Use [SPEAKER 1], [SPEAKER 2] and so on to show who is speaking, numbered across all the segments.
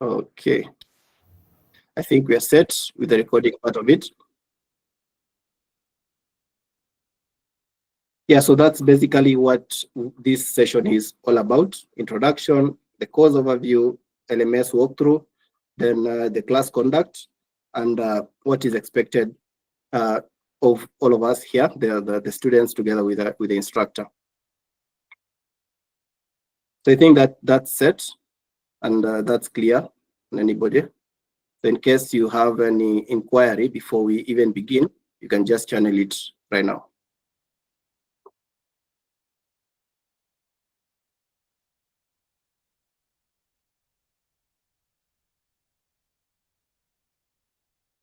[SPEAKER 1] Okay. I think we are set with the recording part of it. Yeah, so that's basically what this session is all about. Introduction, the course overview, LMS walkthrough, then the class conduct, and what is expected of all of us here, the students together with the instructor. So I think that's set, and that's clear on anybody. So in case you have any inquiry before we even begin, you can just channel it right now.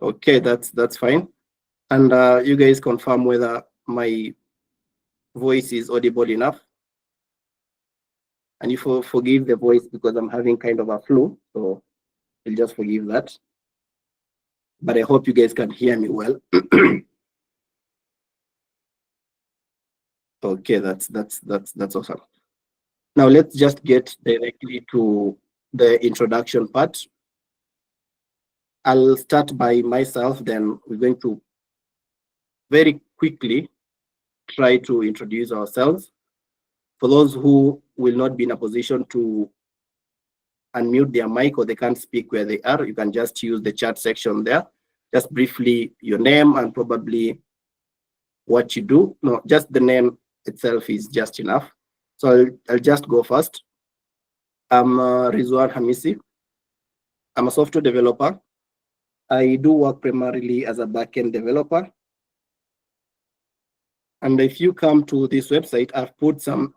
[SPEAKER 1] Okay, that's fine. And you guys confirm whether my voice is audible enough. And you forgive the voice because I'm having kind of a flu, so you'll just forgive that. But I hope you guys can hear me well. Okay, that's awesome. Now let's just get directly to the introduction part. I'll start by myself, then we're going to very quickly try to introduce ourselves. For those who will not be in a position to unmute their mic or they can't speak where they are, you can just use the chat section there. Just briefly your name and probably what you do. No, just the name itself is just enough. So I'll just go first. I'm Rizwan Hamisi. I'm a software developer. I do work primarily as a backend developer. And if you come to this website, I've put some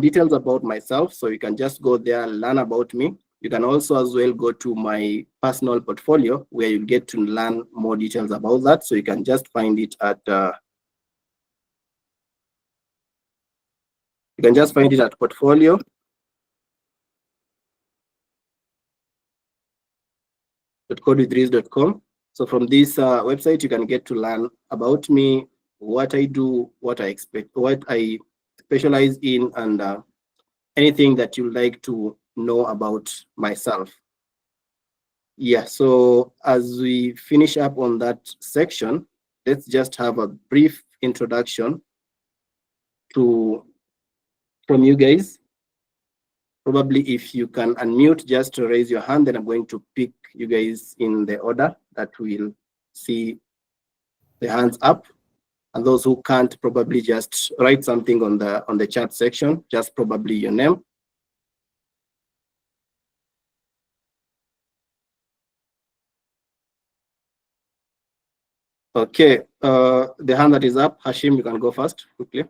[SPEAKER 1] details about myself, so you can just go there and learn about me. You can also as well go to my personal portfolio where you get to learn more details about that. So you can just find it at portfolio.codewithreese.com. So from this website, you can get to learn about me, what I do, what I specialize in, and anything that you'd like to know about myself. Yeah, so as we finish up on that section, let's just have a brief introduction from you guys. Probably if you can unmute, just to raise your hand, then I'm going to pick you guys in the order that we'll see the hands up. And those who can't, probably just write something on the chat section, just probably your name. Okay, the hand that is up, Hashim, you can go first, quickly.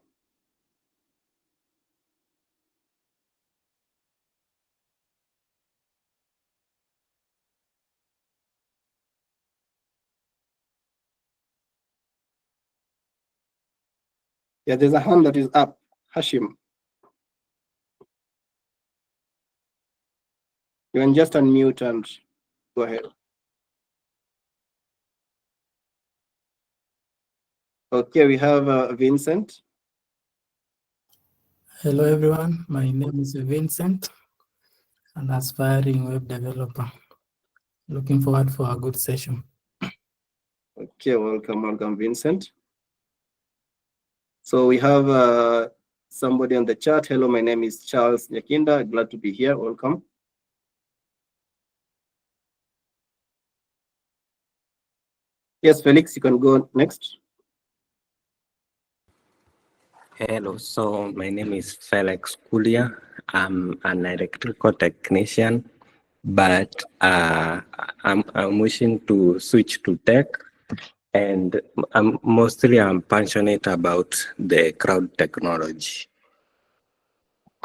[SPEAKER 1] Yeah, there's a hand that is up, Hashim. You can just unmute and go ahead. Okay, we have Vincent.
[SPEAKER 2] Hello everyone, my name is Vincent, an aspiring web developer. Looking forward for a good session.
[SPEAKER 1] Okay, welcome Vincent. So we have somebody on the chat. Hello, my name is Charles Nyakinda. Glad to be here. Welcome. Yes, Felix, you can go next.
[SPEAKER 3] Hello, so my name is Felix Kulia. I'm an electrical technician, but I'm wishing to switch to tech, and I'm passionate about the cloud technology.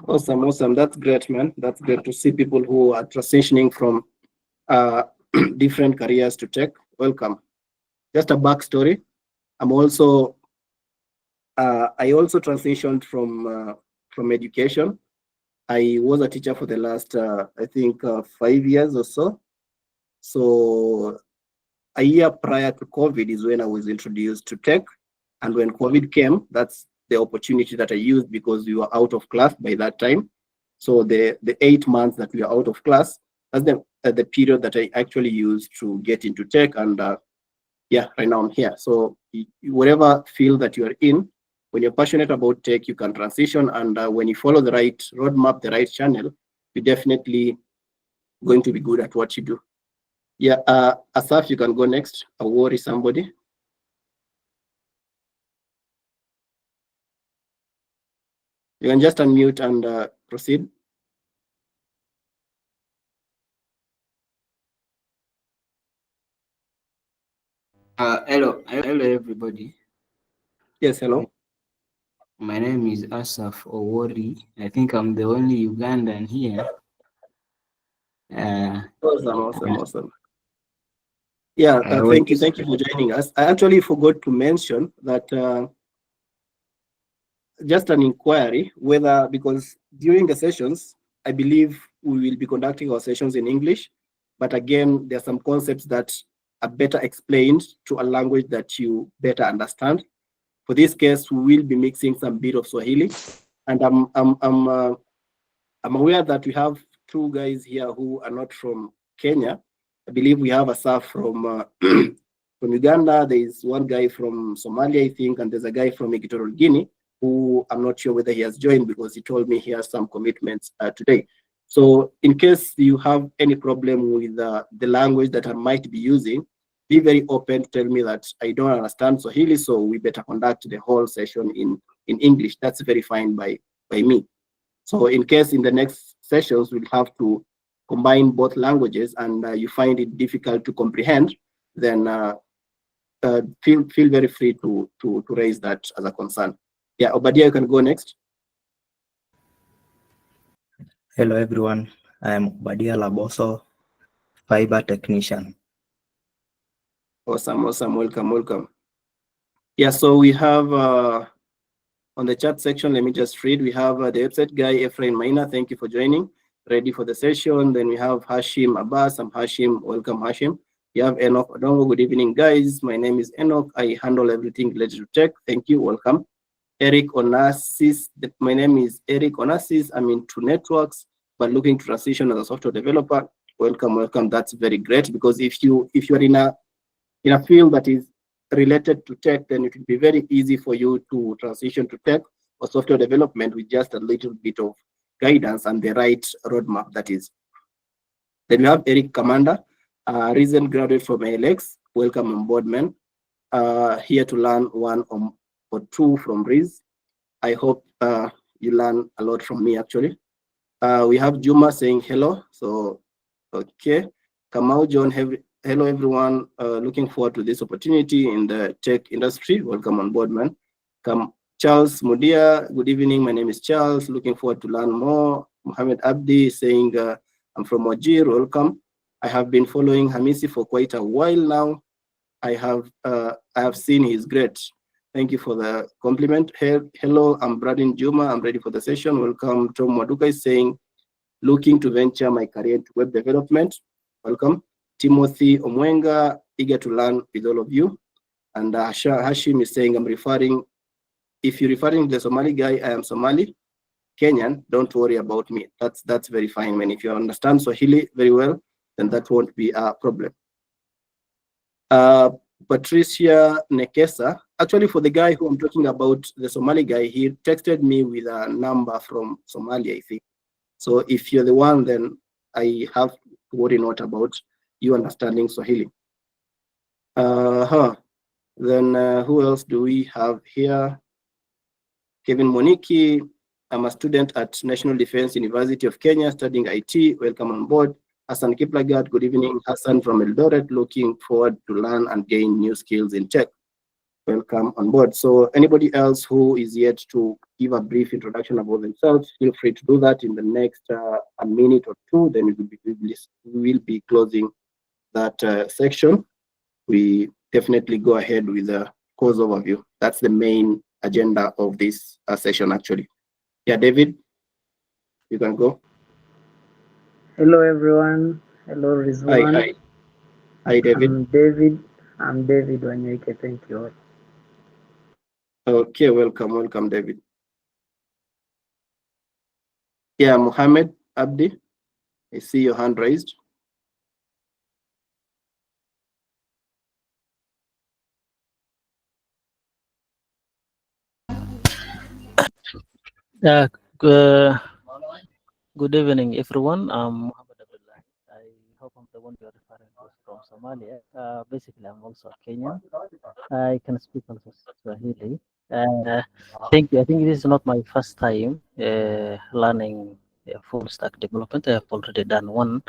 [SPEAKER 1] Awesome. That's great, man. That's great to see people who are transitioning from different careers to tech. Welcome. Just a backstory. I also transitioned from education. I was a teacher for the last, I think, 5 years or so. So a year prior to COVID is when I was introduced to tech. And when COVID came, that's the opportunity that I used because we were out of class by that time. So the 8 months that we were out of class, that's the period that I actually used to get into tech, and yeah, right now I'm here. So whatever field that you are in, when you're passionate about tech, you can transition, and when you follow the right roadmap, the right channel, you're definitely going to be good at what you do. Yeah, Asaf, you can go next. I'll worry somebody. You can just unmute and proceed.
[SPEAKER 4] Hello everybody.
[SPEAKER 1] Yes, hello.
[SPEAKER 4] My name is Asaf Owori. I think I'm the only Ugandan here.
[SPEAKER 1] Awesome. Yeah,
[SPEAKER 4] I
[SPEAKER 1] thank you for joining us. I actually forgot to mention that just an inquiry whether, because during the sessions, I believe we will be conducting our sessions in English, but again, there are some concepts that are better explained to a language that you better understand. For this case, we will be mixing some bit of Swahili, and I'm aware that we have two guys here who are not from Kenya. I believe we have Asaf from from Uganda. There is one guy from Somalia, I think, and there's a guy from Equatorial Guinea who I'm not sure whether he has joined because he told me he has some commitments today. So in case you have any problem with the language that I might be using, be very open to tell me that I don't understand Swahili, so we better conduct the whole session in English. That's very fine by me. So in case in the next sessions we'll have to combine both languages and you find it difficult to comprehend, then feel very free to raise that as a concern. Yeah, Obadia, you can go next.
[SPEAKER 5] Hello everyone, I am Obadia Laboso, fiber technician.
[SPEAKER 1] Awesome, welcome. Yeah, so we have on the chat section, let me just read. We have the website guy, Ephraim Maina, thank you for joining. Ready for the session. Then we have Hashim Abbas. I'm Hashim. Welcome, Hashim. We have Enoch Odongo. Good evening, guys. My name is Enoch. I handle everything related to tech. Thank you. Welcome. Eric Onassis. My name is Eric Onassis. I'm into networks, but looking to transition as a software developer. Welcome. That's very great, because if you are in a field that is related to tech, then it will be very easy for you to transition to tech or software development with just a little bit of guidance and the right roadmap, that is. Then we have Eric Commander, a recent graduate from ALX. Welcome on board, man. Here to learn one or two from Riz. I hope you learn a lot from me, actually. We have Juma saying hello. So, okay. Kamau John, hello everyone. Looking forward to this opportunity in the tech industry. Welcome on board, man. Charles Mudia, good evening. My name is Charles. Looking forward to learn more. Mohammed Abdi saying, I'm from Wajir. Welcome. I have been following Hamisi for quite a while now. I have seen he's great. Thank you for the compliment. Hello, I'm Bradin Juma. I'm ready for the session. Welcome. Tom Waduka is saying, looking to venture my career into web development. Welcome. Timothy Omwenga, eager to learn with all of you. And Hashim is saying, if you're referring to the Somali guy, I am Somali, Kenyan, don't worry about me. That's very fine, man. If you understand Swahili very well, then that won't be a problem. Patricia Nekesa, actually for the guy who I'm talking about, the Somali guy, he texted me with a number from Somalia, I think. So if you're the one, then I have to worry not about you understanding Swahili. Then who else do we have here? Kevin Moniki, I'm a student at National Defense University of Kenya studying IT. Welcome on board. Hassan Kiplagat, good evening. Hassan from Eldoret, looking forward to learn and gain new skills in tech. Welcome on board. So anybody else who is yet to give a brief introduction about themselves, feel free to do that in the next a minute or two. Then we will be closing that section. We definitely go ahead with the course overview. That's the main agenda of this session, actually. Yeah, David, you can go.
[SPEAKER 6] Hello everyone. Hello Rizwan.
[SPEAKER 1] Hi, David.
[SPEAKER 6] I'm David Wanyeke. Thank you all.
[SPEAKER 1] Okay, welcome, David. Yeah, Mohammed Abdi, I see your hand raised.
[SPEAKER 7] Uh, uh, Good evening, everyone. I'm Muhammad Abdullah. I hope I'm the one you're referring to from Somalia. Basically, I'm also a Kenyan. I can speak also Swahili. Uh, Thank you. I think this is not my first time learning full stack development. I have already done one,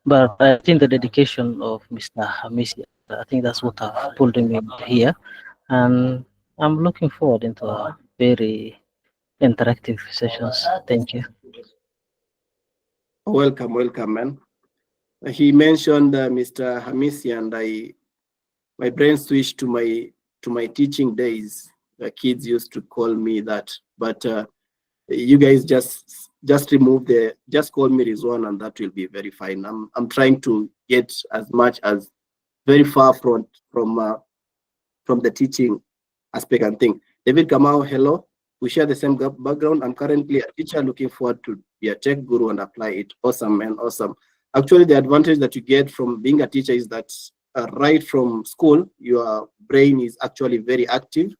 [SPEAKER 7] but I think the dedication of Mr. Hamisi, I think that's what have pulled me here, and I'm looking forward into a very interactive sessions. Thank you.
[SPEAKER 1] Welcome, welcome, man. He mentioned Mr. Hamisi, and my brain switched to my teaching days. The kids used to call me that, but you guys just remove just call me Rizwan, and that will be very fine. I'm trying to get as much as very far from the teaching aspect and thing. David Kamau, hello. We share the same background. I'm currently a teacher looking forward to be a tech guru and apply it. Awesome, man, awesome. Actually, the advantage that you get from being a teacher is that right from school, your brain is actually very active.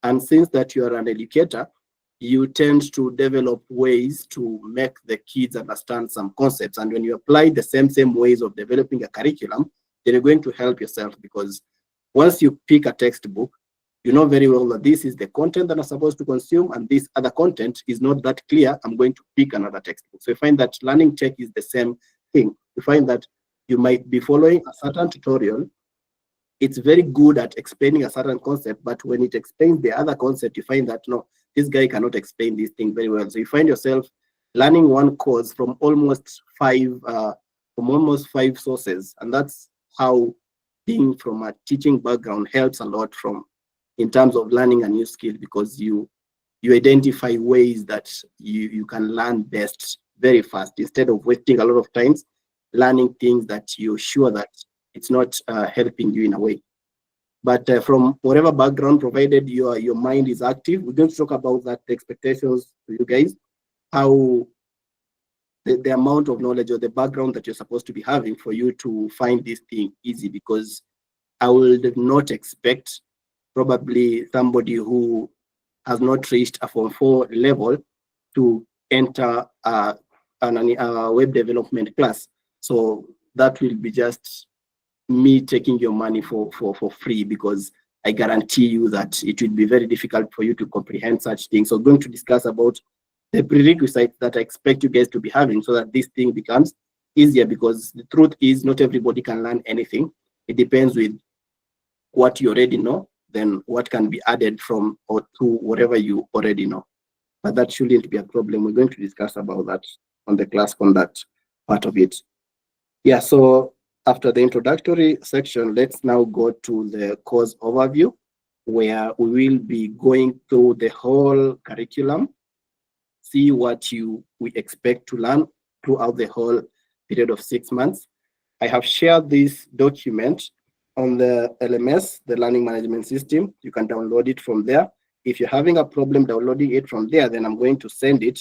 [SPEAKER 1] And since that you are an educator, you tend to develop ways to make the kids understand some concepts. And when you apply the same ways of developing a curriculum, then you're going to help yourself, because once you pick a textbook, you know very well that this is the content that I'm supposed to consume, and this other content is not that clear. I'm going to pick another textbook. So you find that learning tech is the same thing. You find that you might be following a certain tutorial. It's very good at explaining a certain concept, but when it explains the other concept, you find that no, this guy cannot explain this thing very well. So you find yourself learning one course from almost five sources, and that's how being from a teaching background helps a lot from in terms of learning a new skill, because you identify ways that you can learn best very fast, instead of wasting a lot of times learning things that you're sure that it's not helping you in a way. But from whatever background, provided your mind is active, we're going to talk about that, the expectations to you guys, how the amount of knowledge or the background that you're supposed to be having for you to find this thing easy. Because I would not expect probably somebody who has not reached a Form 4 level to enter a web development class. So that will be just me taking your money for free, because I guarantee you that it will be very difficult for you to comprehend such things. So we're going to discuss about the prerequisites that I expect you guys to be having, so that this thing becomes easier, because the truth is not everybody can learn anything. It depends with what you already know, then what can be added from or to whatever you already know. But that shouldn't be a problem. We're going to discuss about that on the class conduct part of it. Yeah, so after the introductory section, let's now go to the course overview, where we will be going through the whole curriculum, see what we expect to learn throughout the whole period of 6 months. I have shared this document on the LMS, the Learning Management System. You can download it from there. If you're having a problem downloading it from there, then I'm going to send it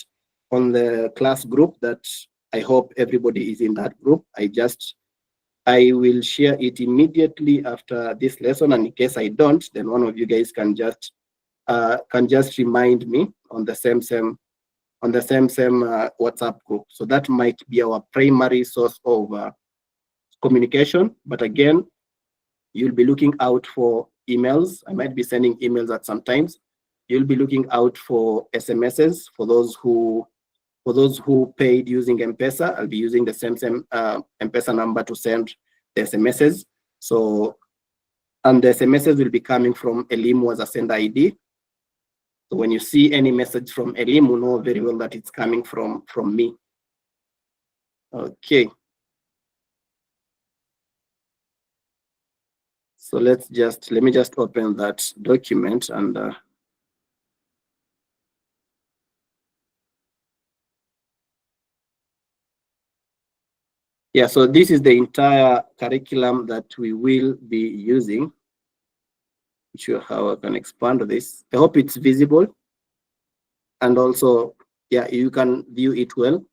[SPEAKER 1] on the class group that I hope everybody is in that group. I will share it immediately after this lesson, and in case I don't, then one of you guys can just remind me on the same WhatsApp group. So that might be our primary source of communication. But again, you'll be looking out for emails. I might be sending emails at some times. You'll be looking out for SMSs for those who paid using M-Pesa. I'll be using the same M-Pesa number to send the SMSs. So, and the SMSs will be coming from Elimu as a sender ID. So when you see any message from Elimu, know very well that it's coming from me. Okay. So let me just open that document and yeah, so this is the entire curriculum that we will be using. Not sure how I can expand this. I hope it's visible. And also, yeah, you can view it well.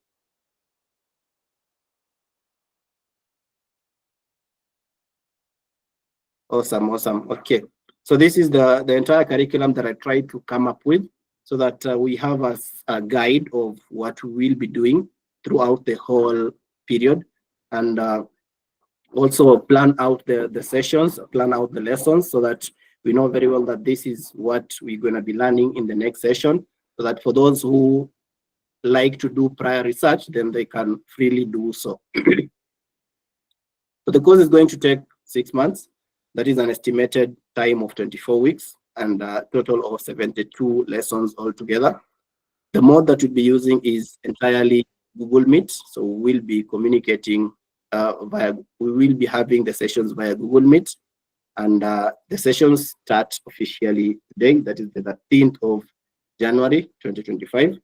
[SPEAKER 1] Awesome. Okay. So this is the entire curriculum that I tried to come up with. so that we have a guide of what we will be doing throughout the whole period, and also plan out the sessions, plan out the lessons, so that we know very well that this is what we're going to be learning in the next session, so that for those who like to do prior research, then they can freely do so. So the course is going to take 6 months. That is an estimated time of 24 weeks and a total of 72 lessons altogether. The mode that we'll be using is entirely Google Meet. So we'll be communicating we will be having the sessions via Google Meet. And the sessions start officially today, that is the 13th of January 2025.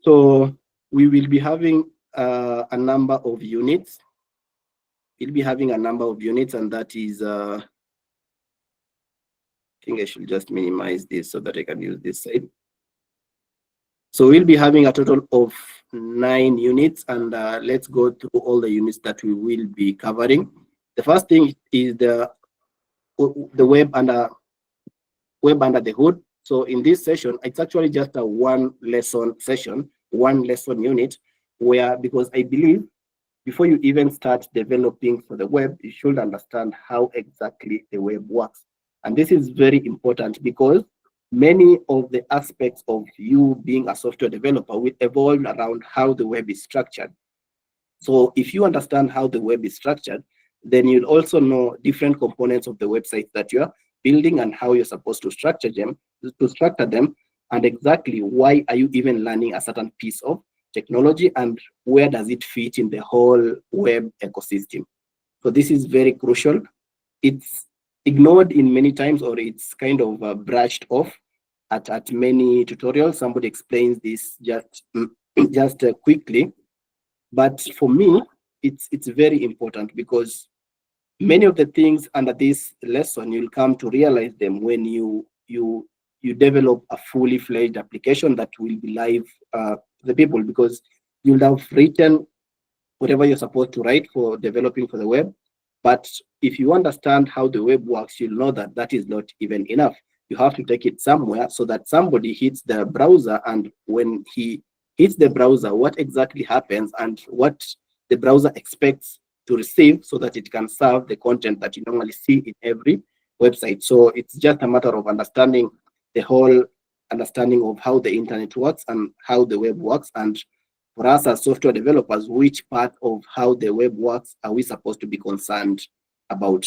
[SPEAKER 1] So we will be having a number of units. We'll be having a number of units, and that is, I think I should just minimize this so that I can use this side. So we'll be having a total of 9 units, and let's go through all the units that we will be covering. The first thing is the web under the hood. So in this session, it's actually just a one lesson session, one lesson unit, where, because I believe before you even start developing for the web, you should understand how exactly the web works. And this is very important because many of the aspects of you being a software developer will evolve around how the web is structured. So if you understand how the web is structured, then you'll also know different components of the website that you're building and how you're supposed to structure them, and exactly why are you even learning a certain piece of technology and where does it fit in the whole web ecosystem. So this is very crucial. It's ignored in many times, or it's kind of brushed off at many tutorials. Somebody explains this just quickly, but for me, it's very important because many of the things under this lesson, you'll come to realize them when you develop a fully fledged application that will be live to the people, because you'll have written whatever you're supposed to write for developing for the web. But if you understand how the web works, you'll know that that is not even enough. You have to take it somewhere so that somebody hits the browser, and when he hits the browser, what exactly happens and what the browser expects to receive so that it can serve the content that you normally see in every website. So it's just a matter of understanding the whole understanding of how the internet works and how the web works. And for us as software developers, which part of how the web works are we supposed to be concerned about?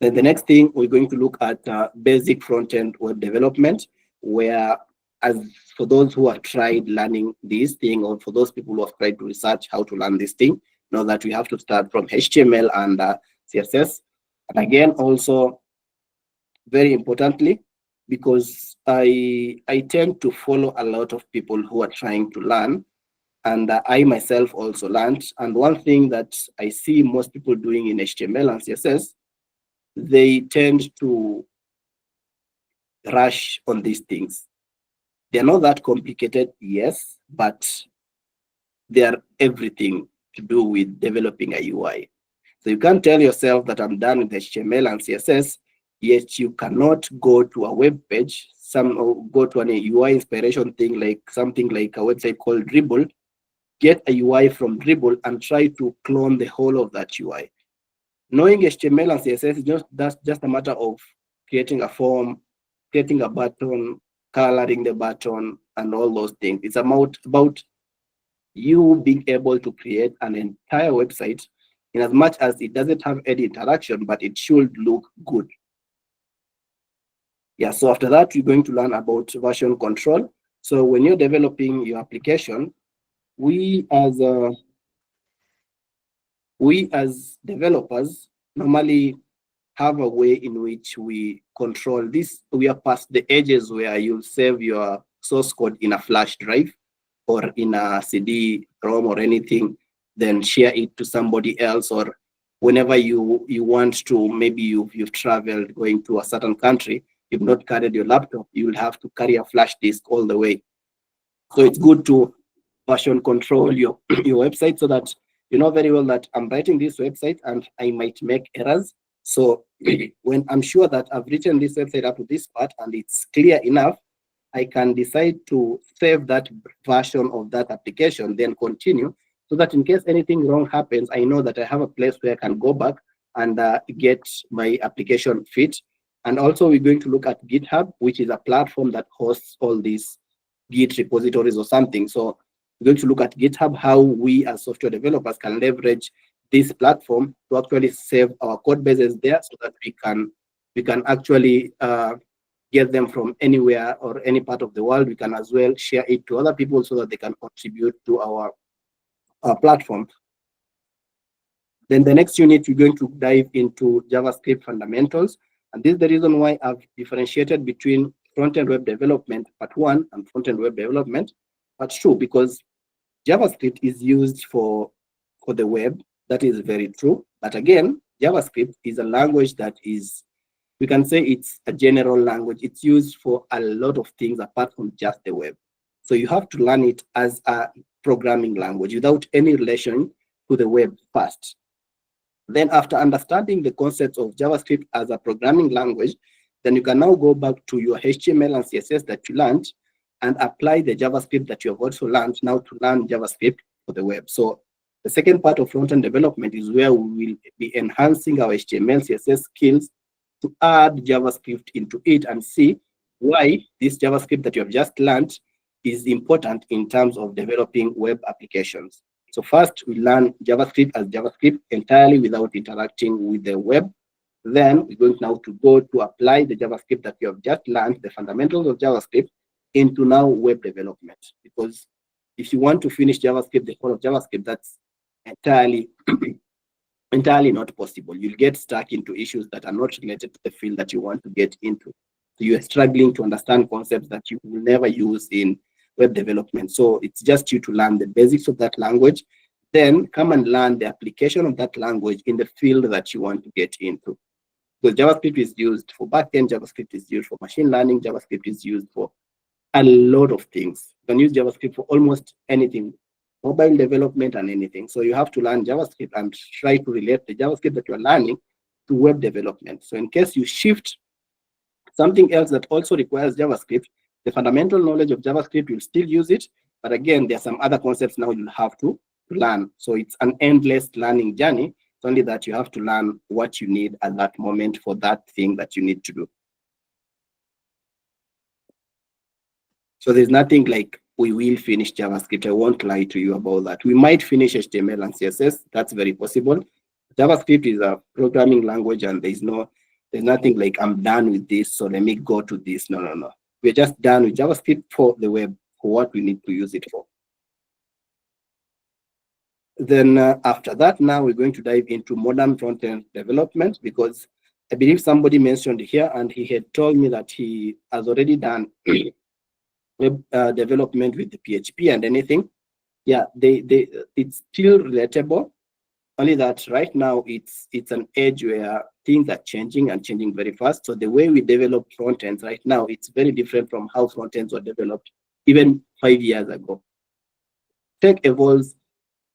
[SPEAKER 1] Then the next thing, we're going to look at basic front-end web development, where, as for those who have tried learning this thing, or for those people who have tried to research how to learn this thing, know that we have to start from HTML and CSS. And again, also very importantly, because I tend to follow a lot of people who are trying to learn, and I myself also learned. And one thing that I see most people doing in HTML and CSS, they tend to rush on these things. They're not that complicated, yes, but they're everything to do with developing a UI. So you can't tell yourself that I'm done with HTML and CSS, yet you cannot go to a web page, go to an UI inspiration thing, like something like a website called Dribble, get a UI from Dribble and try to clone the whole of that UI. Knowing HTML and CSS is just a matter of creating a form, creating a button, coloring the button, and all those things. It's about you being able to create an entire website in as much as it doesn't have any interaction, but it should look good. Yeah, so after that, we're going to learn about version control. So when you're developing your application, we as developers normally have a way in which we control this. We are past the edges where you'll save your source code in a flash drive or in a CD-ROM or anything, then share it to somebody else, or whenever you want to, maybe you've traveled going to a certain country, you've not carried your laptop, you will have to carry a flash disk all the way. So it's good to version control your website, so that you know very well that I'm writing this website and I might make errors. So when I'm sure that I've written this website up to this part and it's clear enough, I can decide to save that version of that application, then continue, so that in case anything wrong happens, I know that I have a place where I can go back and get my application fit. And also we're going to look at GitHub, which is a platform that hosts all these Git repositories or something. So we're going to look at GitHub, how we as software developers can leverage this platform to actually save our code bases there, so that we can actually get them from anywhere or any part of the world. We can as well share it to other people so that they can contribute to our platform. Then the next unit, we're going to dive into JavaScript fundamentals. And this is the reason why I've differentiated between front-end web development part 1 and front-end web development part 2, because JavaScript is used for the web. That is very true. But again, JavaScript is a language that is, we can say it's a general language. It's used for a lot of things apart from just the web. So you have to learn it as a programming language without any relation to the web first. Then after understanding the concepts of JavaScript as a programming language, then you can now go back to your HTML and CSS that you learned and apply the JavaScript that you have also learned now to learn JavaScript for the web. So the second part of front-end development is where we will be enhancing our HTML, CSS skills to add JavaScript into it and see why this JavaScript that you have just learned is important in terms of developing web applications. So first, we learn JavaScript as JavaScript entirely without interacting with the web. Then we're going now to go to apply the JavaScript that you have just learned, the fundamentals of JavaScript, into now web development. Because if you want to finish JavaScript, the whole of JavaScript, that's entirely not possible. You'll get stuck into issues that are not related to the field that you want to get into. So you're struggling to understand concepts that you will never use in web development. So it's just you to learn the basics of that language, then come and learn the application of that language in the field that you want to get into. Because JavaScript is used for backend, JavaScript is used for machine learning, JavaScript is used for a lot of things. You can use JavaScript for almost anything, mobile development and anything. So you have to learn JavaScript and try to relate the JavaScript that you're learning to web development. So in case you shift something else that also requires JavaScript, the fundamental knowledge of JavaScript, you'll still use it. But again, there are some other concepts now you'll have to learn. So it's an endless learning journey. It's only that you have to learn what you need at that moment for that thing that you need to do. So there's nothing like we will finish JavaScript. I won't lie to you about that. We might finish HTML and CSS. That's very possible. JavaScript is a programming language, and there's nothing like I'm done with this, so let me go to this. No. We're just done with JavaScript for the web, for what we need to use it for. Then after that, now we're going to dive into modern front-end development, because I believe somebody mentioned here, and he had told me that he has already done web development with the PHP and anything. Yeah, it's still relatable, only that right now it's an age where things are changing and changing very fast. So the way we develop front ends right now, it's very different from how front ends were developed even 5 years ago. Tech evolves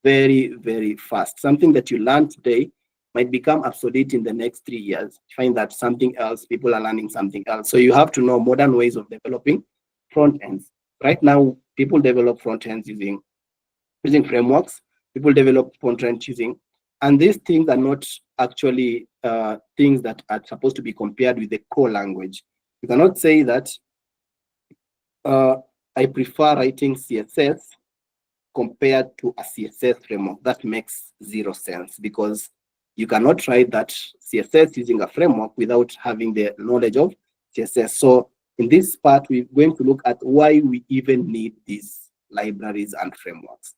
[SPEAKER 1] very, very fast. Something that you learn today might become obsolete in the next 3 years. You find that something else, people are learning something else. So you have to know modern ways of developing front ends. Right now, people develop front ends using frameworks. People develop front ends using, and these things are not actually things that are supposed to be compared with the core language. You cannot say that I prefer writing CSS compared to a CSS framework. That makes zero sense, because you cannot write that CSS using a framework without having the knowledge of CSS. So in this part, we're going to look at why we even need these libraries and frameworks.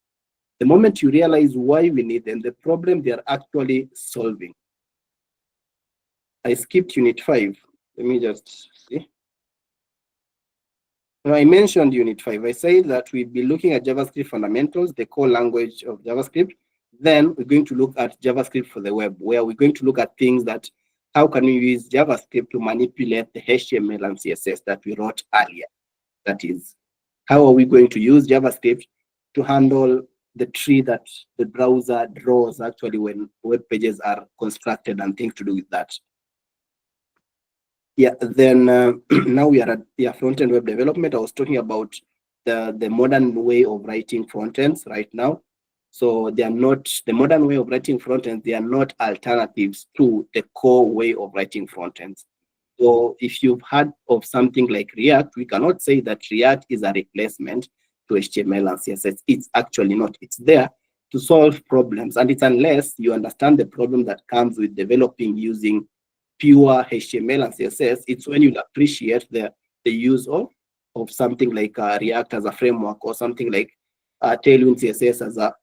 [SPEAKER 1] The moment you realize why we need them, the problem they are actually solving. I skipped unit 5. Let me just see. Now, I mentioned unit 5. I said that we'll be looking at JavaScript fundamentals, the core language of JavaScript. Then we're going to look at JavaScript for the web, where we're going to look at things that, how can we use JavaScript to manipulate the HTML and CSS that we wrote earlier? That is, how are we going to use JavaScript to handle the tree that the browser draws actually when web pages are constructed and things to do with that? Yeah, then now we are at front-end web development. I was talking about the modern way of writing front-ends right now. So they are not the modern way of writing front-ends. They are not alternatives to the core way of writing front-ends. So if you've heard of something like React, we cannot say that React is a replacement to HTML and CSS. It's actually not. It's there to solve problems. And it's unless you understand the problem that comes with developing using pure HTML and CSS, it's when you'll appreciate the use of something like React as a framework, or something like Tailwind CSS as a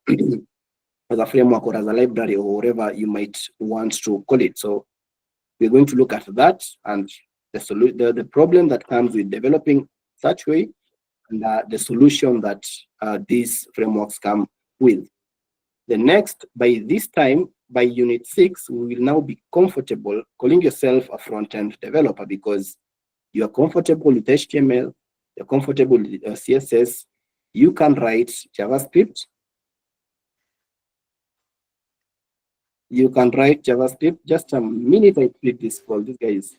[SPEAKER 1] as a framework, or as a library, or whatever you might want to call it. So we're going to look at that and the problem that comes with developing such way, and the solution that these frameworks come with. The next, by this time, by unit 6, we will now be comfortable calling yourself a front-end developer, because you are comfortable with HTML, you're comfortable with CSS, you can write JavaScript, you can write JavaScript. Just a minute, I click this call, this guy is.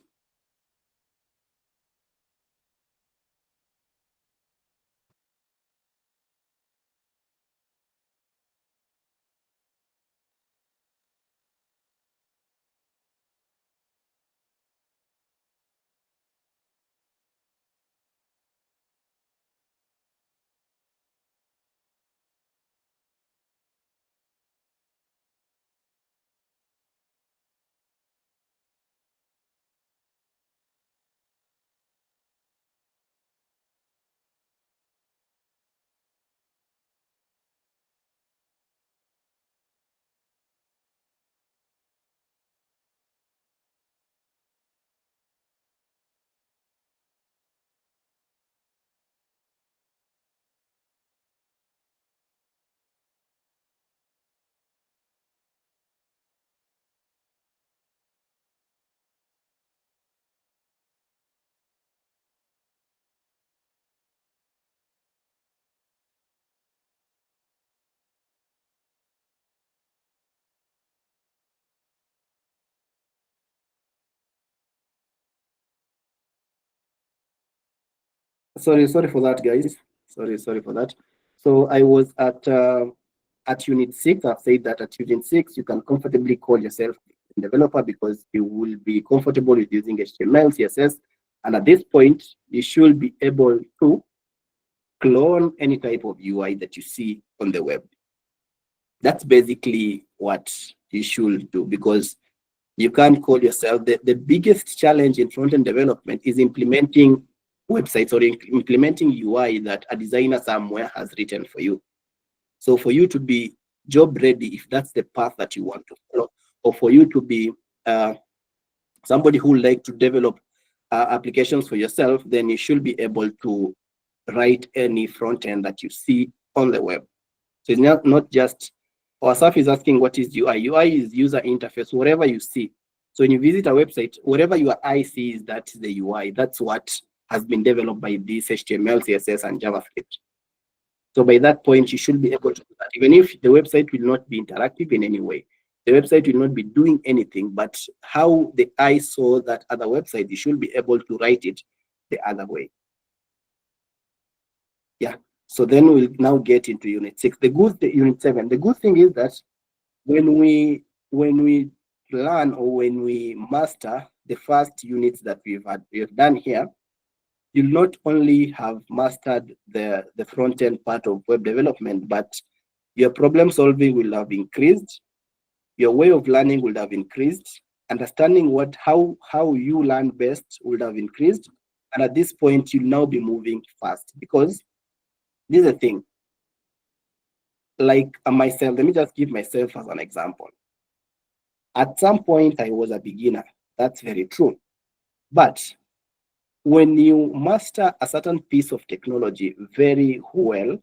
[SPEAKER 1] Sorry for that, guys. Sorry for that. So I was at unit 6. I've said that at unit 6, you can comfortably call yourself a developer because you will be comfortable with using HTML, CSS, and at this point, you should be able to clone any type of UI that you see on the web. That's basically what you should do, because you can't call yourself. The biggest challenge in front-end development is implementing websites, or implementing UI that a designer somewhere has written for you. So for you to be job ready, if that's the path that you want to follow, or for you to be somebody who would like to develop applications for yourself, then you should be able to write any front end that you see on the web. So it's not just, Asaf is asking what is UI. UI is user interface, whatever you see. So when you visit a website, whatever your eye sees, that's the UI. That's what has been developed by this HTML, CSS, and JavaScript. So by that point, you should be able to do that. Even if the website will not be interactive in any way, the website will not be doing anything, but how the eye saw that other website, you should be able to write it the other way. Yeah. So then we'll now get into unit 6. Unit 7. The good thing is that when we learn, or when we master the first units that we've done here, you'll not only have mastered the front end part of web development, but your problem solving will have increased, your way of learning will have increased, understanding how you learn best will have increased, and at this point you'll now be moving fast. Because this is the thing, like myself, let me just give myself as an example. At some point I was a beginner, that's very true, but when you master a certain piece of technology very well,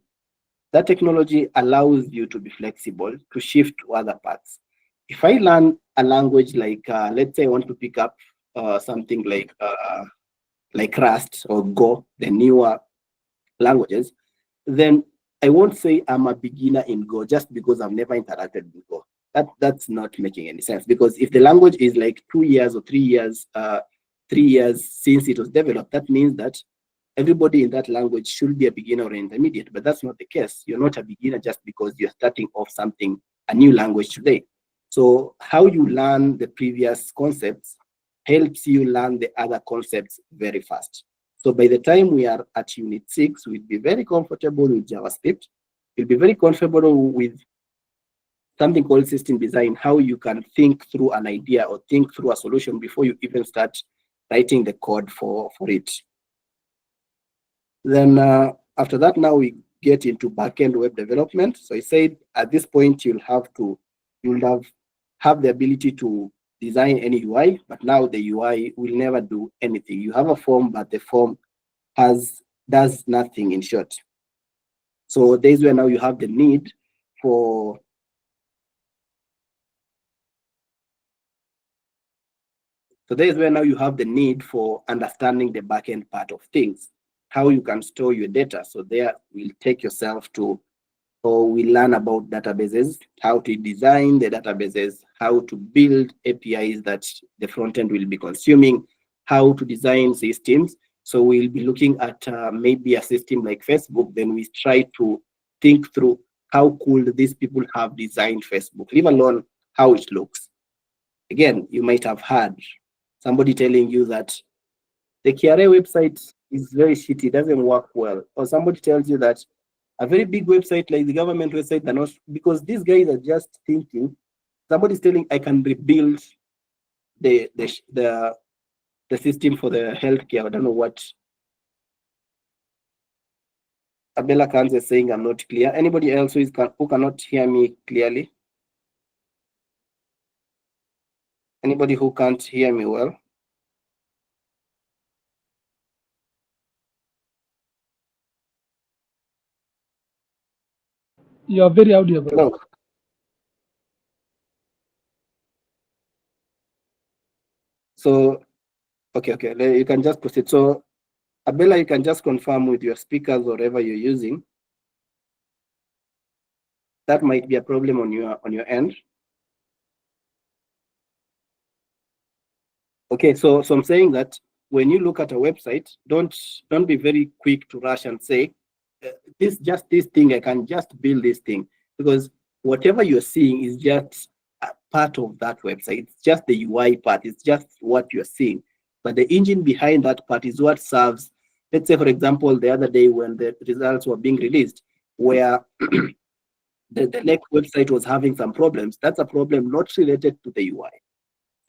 [SPEAKER 1] that technology allows you to be flexible, to shift to other parts. If I learn a language like, let's say I want to pick up something like Rust or Go, the newer languages, then I won't say I'm a beginner in Go just because I've never interacted with Go. That's not making any sense, because if the language is like 2 years or 3 years 3 years since it was developed, that means that everybody in that language should be a beginner or intermediate, but that's not the case. You're not a beginner just because you're starting off something, a new language today. So how you learn the previous concepts helps you learn the other concepts very fast. So by the time we are at Unit 6, we'll be very comfortable with JavaScript. We'll be very comfortable with something called system design, how you can think through an idea or think through a solution before you even start writing the code for it. Then after that, now we get into backend web development. So I said at this point, you'll have the ability to design any UI, but now the UI will never do anything. You have a form, but the form does nothing, in short. So there's where now you have the need for understanding the backend part of things, how you can store your data. So there we'll take yourself to, or we learn about databases, how to design the databases, how to build APIs that the front end will be consuming, how to design systems. So we'll be looking at maybe a system like Facebook. Then we try to think through how cool these people have designed Facebook, leave alone how it looks. Again, you might have heard somebody telling you that the KRA website is very shitty, doesn't work well. Or somebody tells you that a very big website like the government website, are not, because these guys are just thinking, somebody's telling I can rebuild the system for the healthcare. I don't know what. Abella Kans is saying I'm not clear. Anybody else who cannot hear me clearly? Anybody who can't hear me well?
[SPEAKER 8] You are very audible.
[SPEAKER 1] No. So, okay, you can just proceed. So, Abella, you can just confirm with your speakers or whatever you're using. That might be a problem on your end. Okay, so I'm saying that when you look at a website, don't be very quick to rush and say, this thing, I can just build this thing, because whatever you're seeing is just a part of that website. It's just the UI part. It's just what you're seeing. But the engine behind that part is what serves. Let's say, for example, the other day when the results were being released, where the next website was having some problems, that's a problem not related to the UI.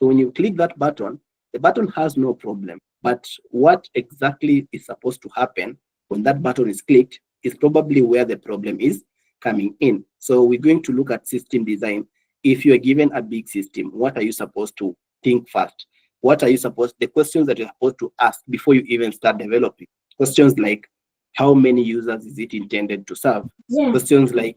[SPEAKER 1] So when you click that button, the button has no problem. But what exactly is supposed to happen when that button is clicked is probably where the problem is coming in. So we're going to look at system design. If you are given a big system, what are you supposed to think first? The questions that you're supposed to ask before you even start developing? Questions like, how many users is it intended to serve? Questions like,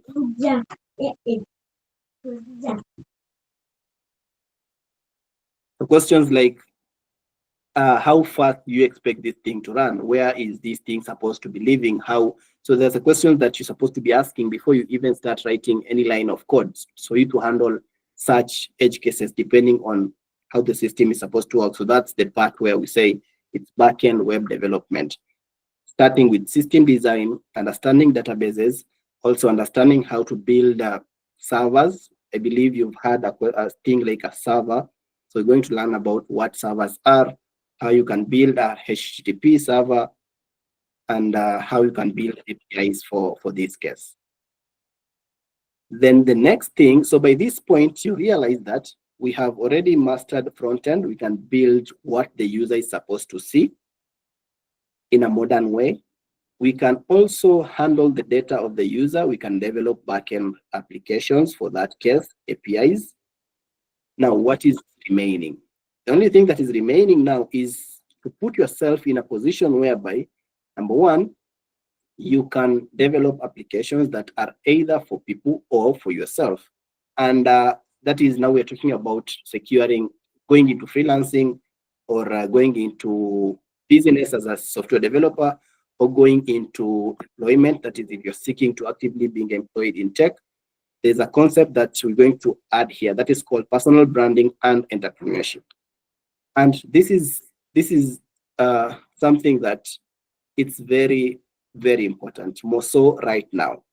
[SPEAKER 1] how fast do you expect this thing to run? Where is this thing supposed to be living? So there's a question that you're supposed to be asking before you even start writing any line of code, so you to handle such edge cases depending on how the system is supposed to work. So that's the part where we say it's backend web development, starting with system design, understanding databases, also understanding how to build servers. I believe you've had a thing like a server. So we're going to learn about what servers are, how you can build a HTTP server, and how you can build APIs for this case. Then the next thing, so by this point, you realize that we have already mastered front end. We can build what the user is supposed to see in a modern way. We can also handle the data of the user. We can develop backend applications for that case, APIs. Now, what is remaining? The only thing that is remaining now is to put yourself in a position whereby, number one, you can develop applications that are either for people or for yourself. And that is now we're talking about securing, going into freelancing, or going into business as a software developer, or going into employment. That is, if you're seeking to actively being employed in tech. There's a concept that we're going to add here that is called personal branding and entrepreneurship. And this is this is something that it's very, very important, more so right now.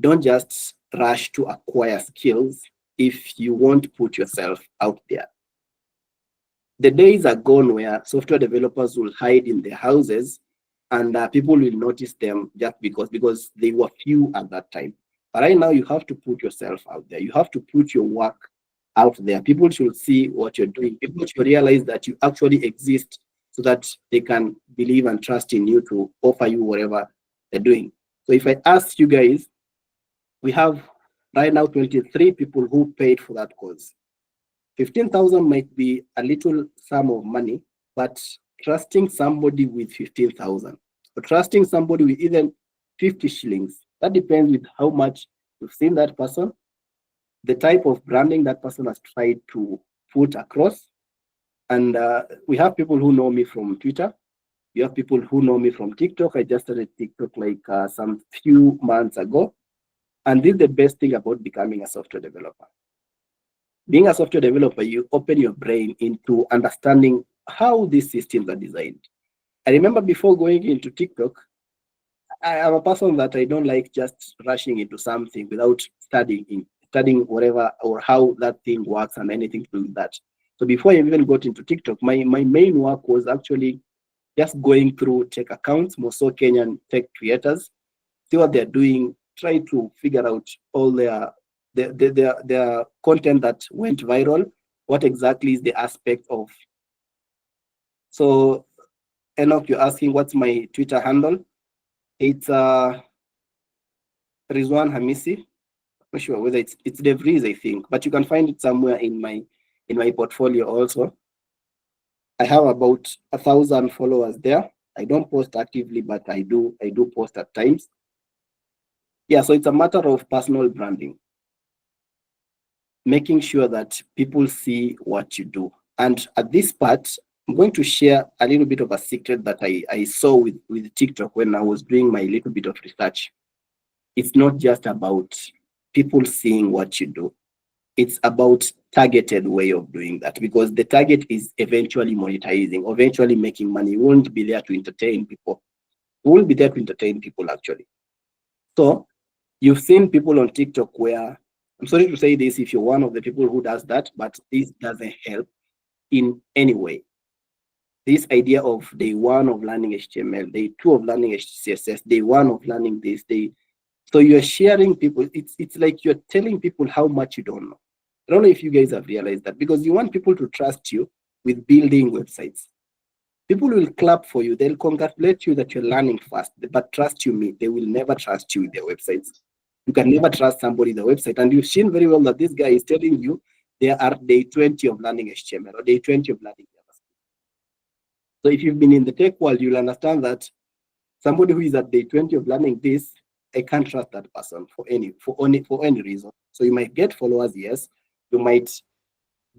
[SPEAKER 1] Don't just rush to acquire skills if you won't put yourself out there. The days are gone where software developers will hide in their houses and people will notice them just because they were few at that time. But right now, you have to put yourself out there. You have to put your work out there. People should see what you're doing. People should realize that you actually exist so that they can believe and trust in you to offer you whatever they're doing. So if I ask you guys, we have right now 23 people who paid for that course. 15,000 might be a little sum of money, but trusting somebody with 15,000 or trusting somebody with even 50 shillings, that depends with how much you've seen that person, the type of branding that person has tried to put across. And we have people who know me from Twitter. You have people who know me from TikTok. I just started TikTok like some few months ago. And this is the best thing about becoming a software developer. Being a software developer, you open your brain into understanding how these systems are designed. I remember before going into TikTok, I am a person that I don't like just rushing into something without studying whatever or how that thing works and anything to do with that. So before I even got into TikTok, my main work was actually just going through tech accounts, more so Kenyan tech creators, see what they're doing, try to figure out all their content that went viral, what exactly is the aspect of. So Enoch, you're asking what's my Twitter handle? It's Rizwan Hamisi. I'm not sure whether it's DevRiz, I think, but you can find it somewhere in my portfolio also. I have about 1,000 followers there. I don't post actively, but I do post at times. Yeah, so it's a matter of personal branding, making sure that people see what you do. And at this part, I'm going to share a little bit of a secret that I saw with TikTok when I was doing my little bit of research. It's not just about people seeing what you do. It's about targeted way of doing that, because the target is eventually monetizing, eventually making money. You won't be there to entertain people. You will be there to entertain people, actually. So you've seen people on TikTok where, I'm sorry to say this if you're one of the people who does that, but this doesn't help in any way. This idea of day one of learning HTML, day two of learning CSS, day one of learning this, so you're sharing people, it's like you're telling people how much you don't know. I don't know if you guys have realized that, because you want people to trust you with building websites. People will clap for you, they'll congratulate you that you're learning fast, but trust you me, they will never trust you with their websites. You can never trust somebody in the website. And you've seen very well that this guy is telling you there are day 20 of learning HTML or day 20 of learning JavaScript. So if you've been in the tech world, you'll understand that somebody who is at day 20 of learning this, I can't trust that person for any reason. So you might get followers, yes. You might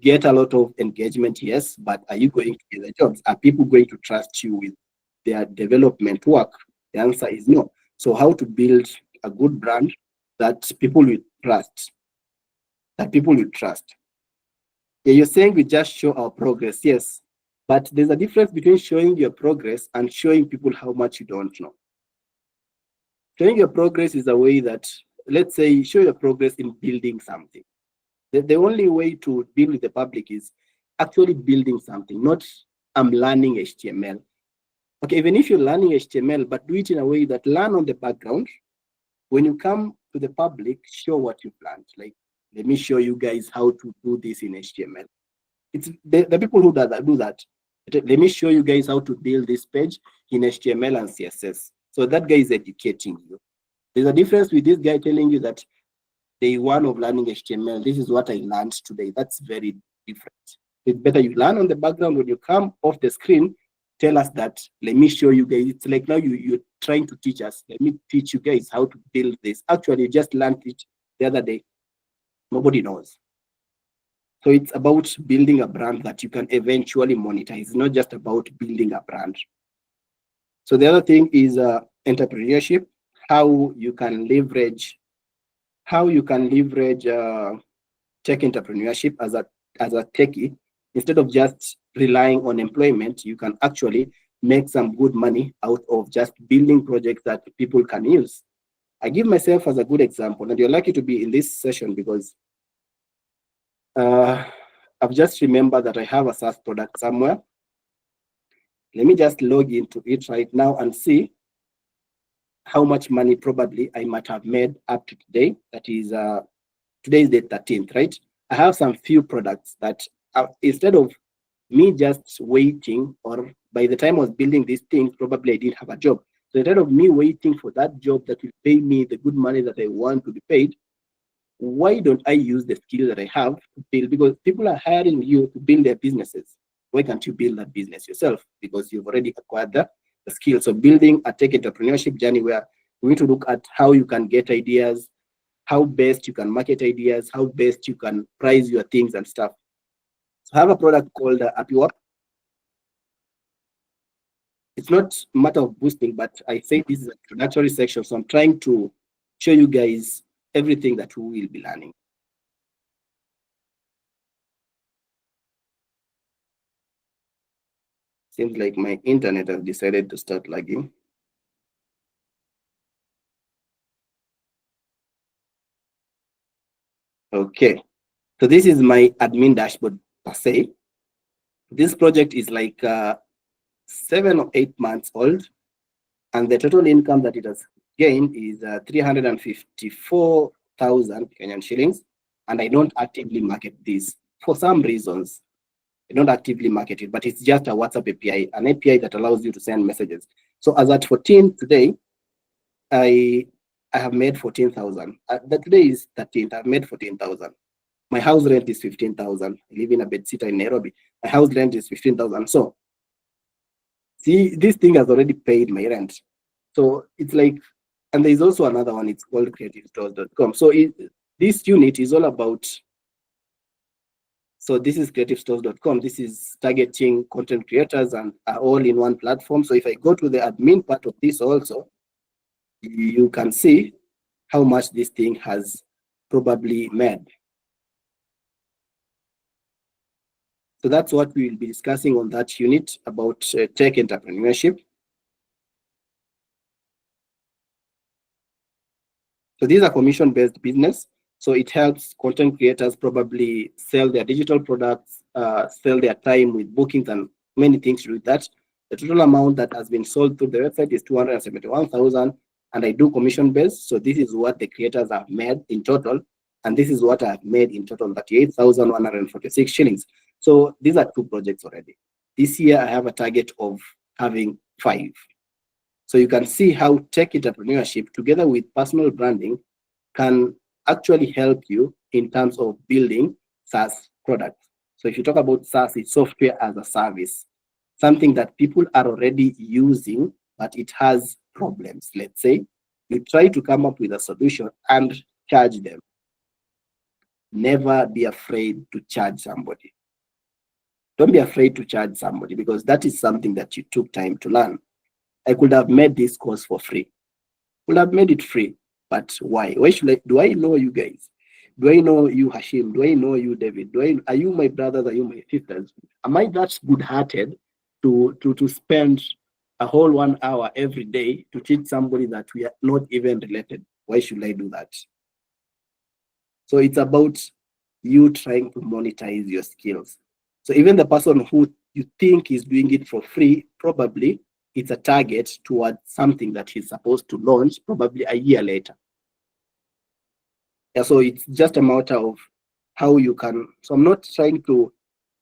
[SPEAKER 1] get a lot of engagement, yes. But are you going to get the jobs? Are people going to trust you with their development work? The answer is no. So how to build a good brand that people will trust? Yeah, you're saying we just show our progress, yes. But there's a difference between showing your progress and showing people how much you don't know. Showing your progress is a way that, let's say, show your progress in building something. The only way to deal with the public is actually building something, not I'm learning HTML. Okay, even if you're learning HTML, but do it in a way that learn on the background. When you come to the public, show what you planned. Like, let me show you guys how to do this in HTML. It's the people who do that. Let me show you guys how to build this page in HTML and CSS. So that guy is educating you. There's a difference with this guy telling you that day one of learning HTML, this is what I learned today. That's very different. It's better you learn on the background. When you come off the screen, tell us that, let me show you guys. It's like now you're trying to teach us. Let me teach you guys how to build this. Actually, you just learned it the other day. Nobody knows. So it's about building a brand that you can eventually monetize. It's not just about building a brand. So the other thing is entrepreneurship, how you can leverage tech entrepreneurship as a techie, instead of just relying on employment, you can actually make some good money out of just building projects that people can use. I give myself as a good example, and you're lucky to be in this session because I've just remembered that I have a SaaS product somewhere. Let me just log into it right now and see how much money probably I might have made up to today. That is, today is the 13th, right? I have some few products that instead of me just waiting, or by the time I was building these things, probably I didn't have a job. So instead of me waiting for that job that will pay me the good money that I want to be paid, why don't I use the skill that I have to build? Because people are hiring you to build their businesses. Why can't you build that business yourself? Because you've already acquired the skill. So building a tech entrepreneurship journey where we need to look at how you can get ideas, how best you can market ideas, how best you can price your things and stuff. So I have a product called AppyWork. It's not a matter of boosting, but I say this is an introductory section. So I'm trying to show you guys everything that we will be learning. Seems like my internet has decided to start lagging. Okay, so this is my admin dashboard per se. This project is like 7 or 8 months old, and the total income that it has gained is 354,000 Kenyan shillings. And I don't actively market this for some reasons. I don't actively market it, but it's just a WhatsApp API, an API that allows you to send messages. So as at 14 today, I have made 14,000. Today is 13th. I've made 14,000. My house rent is 15,000. I live in a bedsitter in Nairobi. My house rent is 15,000. So see, this thing has already paid my rent. So it's like, and there's also another one. It's called creativestores.com. So this unit is all about. So this is creativestores.com. This is targeting content creators and are all in one platform. So if I go to the admin part of this also, you can see how much this thing has probably made. So that's what we will be discussing on that unit about tech entrepreneurship. So this is a commission-based business. So it helps content creators probably sell their digital products, sell their time with bookings and many things to do with that. The total amount that has been sold through the website is 271,000, and I do commission-based. So this is what the creators have made in total, and this is what I've made in total, 38,146 shillings. So these are 2 projects already. This year I have a target of having 5. So you can see how tech entrepreneurship together with personal branding can actually help you in terms of building SaaS products. So if you talk about SaaS, it's software as a service, something that people are already using, but it has problems. Let's say you try to come up with a solution and charge them. Never be afraid to charge somebody. Don't be afraid to charge somebody, because that is something that you took time to learn. I could have made this course for free. Could have made it free, but why? Why should I? Do I know you guys? Do I know you, Hashim? Do I know you, David? Are you my brothers? Are you my sisters? Am I that good-hearted to spend a whole 1 hour every day to teach somebody that we are not even related? Why should I do that? So it's about you trying to monetize your skills. So even the person who you think is doing it for free, probably it's a target towards something that he's supposed to launch probably a year later. Yeah, so it's just a matter of how you can. So I'm not trying to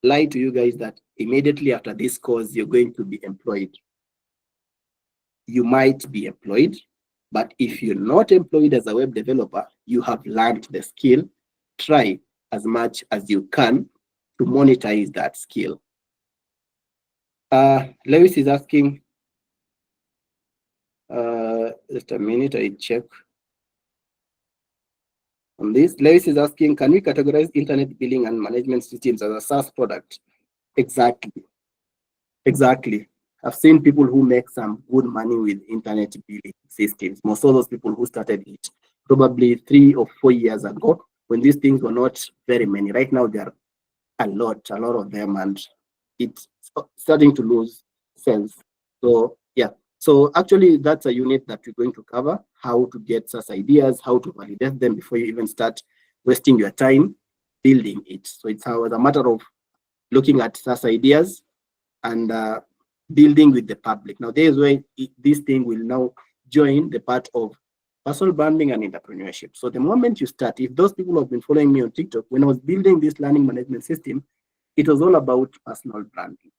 [SPEAKER 1] lie to you guys that immediately after this course, you're going to be employed. You might be employed, but if you're not employed as a web developer, you have learned the skill. Try as much as you can to monetize that skill. Lewis is asking, just a minute, I check on this. Lewis is asking, can we categorize internet billing and management systems as a SaaS product? Exactly. Exactly. I've seen people who make some good money with internet billing systems. Most of those people who started it probably 3 or 4 years ago, when these things were not very many. Right now, there are a lot of them, and it's starting to lose sense. So yeah, so actually that's a unit that we're going to cover, how to get such ideas, how to validate them before you even start wasting your time building it. So it's a matter of looking at such ideas and building with the public. Now there is where this thing will now join the part of personal branding and entrepreneurship. So the moment you start, if those people have been following me on TikTok, when I was building this learning management system, it was all about personal branding,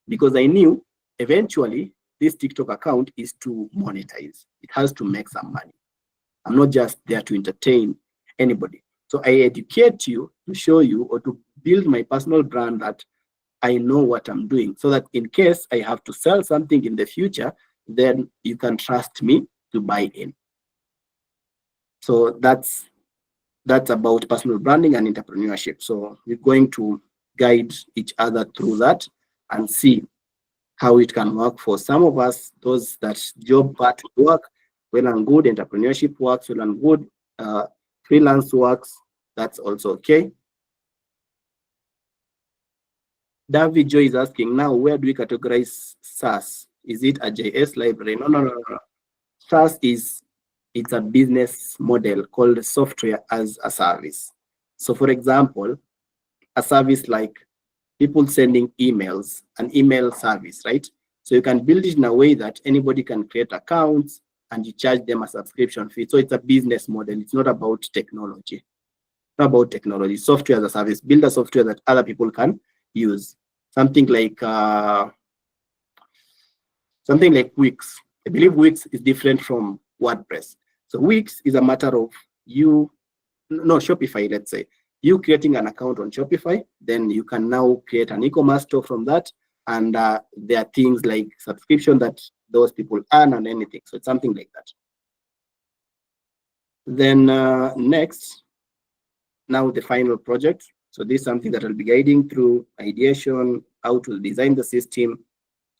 [SPEAKER 1] because I knew eventually this TikTok account is to monetize. It has to make some money. I'm not just there to entertain anybody. So I educate you to show you or to build my personal brand that I know what I'm doing, so that in case I have to sell something in the future, then you can trust me to buy in. So that's about personal branding and entrepreneurship. So we're going to guide each other through that and see how it can work for some of us. Those that job part work well and good, entrepreneurship works well and good, freelance works, that's also okay. David Joy is asking, now where do we categorize SaaS? Is it a JS library? No. SaaS it's a business model called software as a service. So for example, a service like people sending emails, an email service, right? So you can build it in a way that anybody can create accounts and you charge them a subscription fee. So it's a business model. It's not about technology. It's not about technology. Software as a service. Build a software that other people can use. Something like Wix. I believe Wix is different from WordPress. So Wix is a matter of Shopify, let's say. You creating an account on Shopify, then you can now create an e-commerce store from that. And there are things like subscription that those people earn and anything. So it's something like that. Then next, now the final project. So this is something that I'll be guiding through ideation, how to design the system,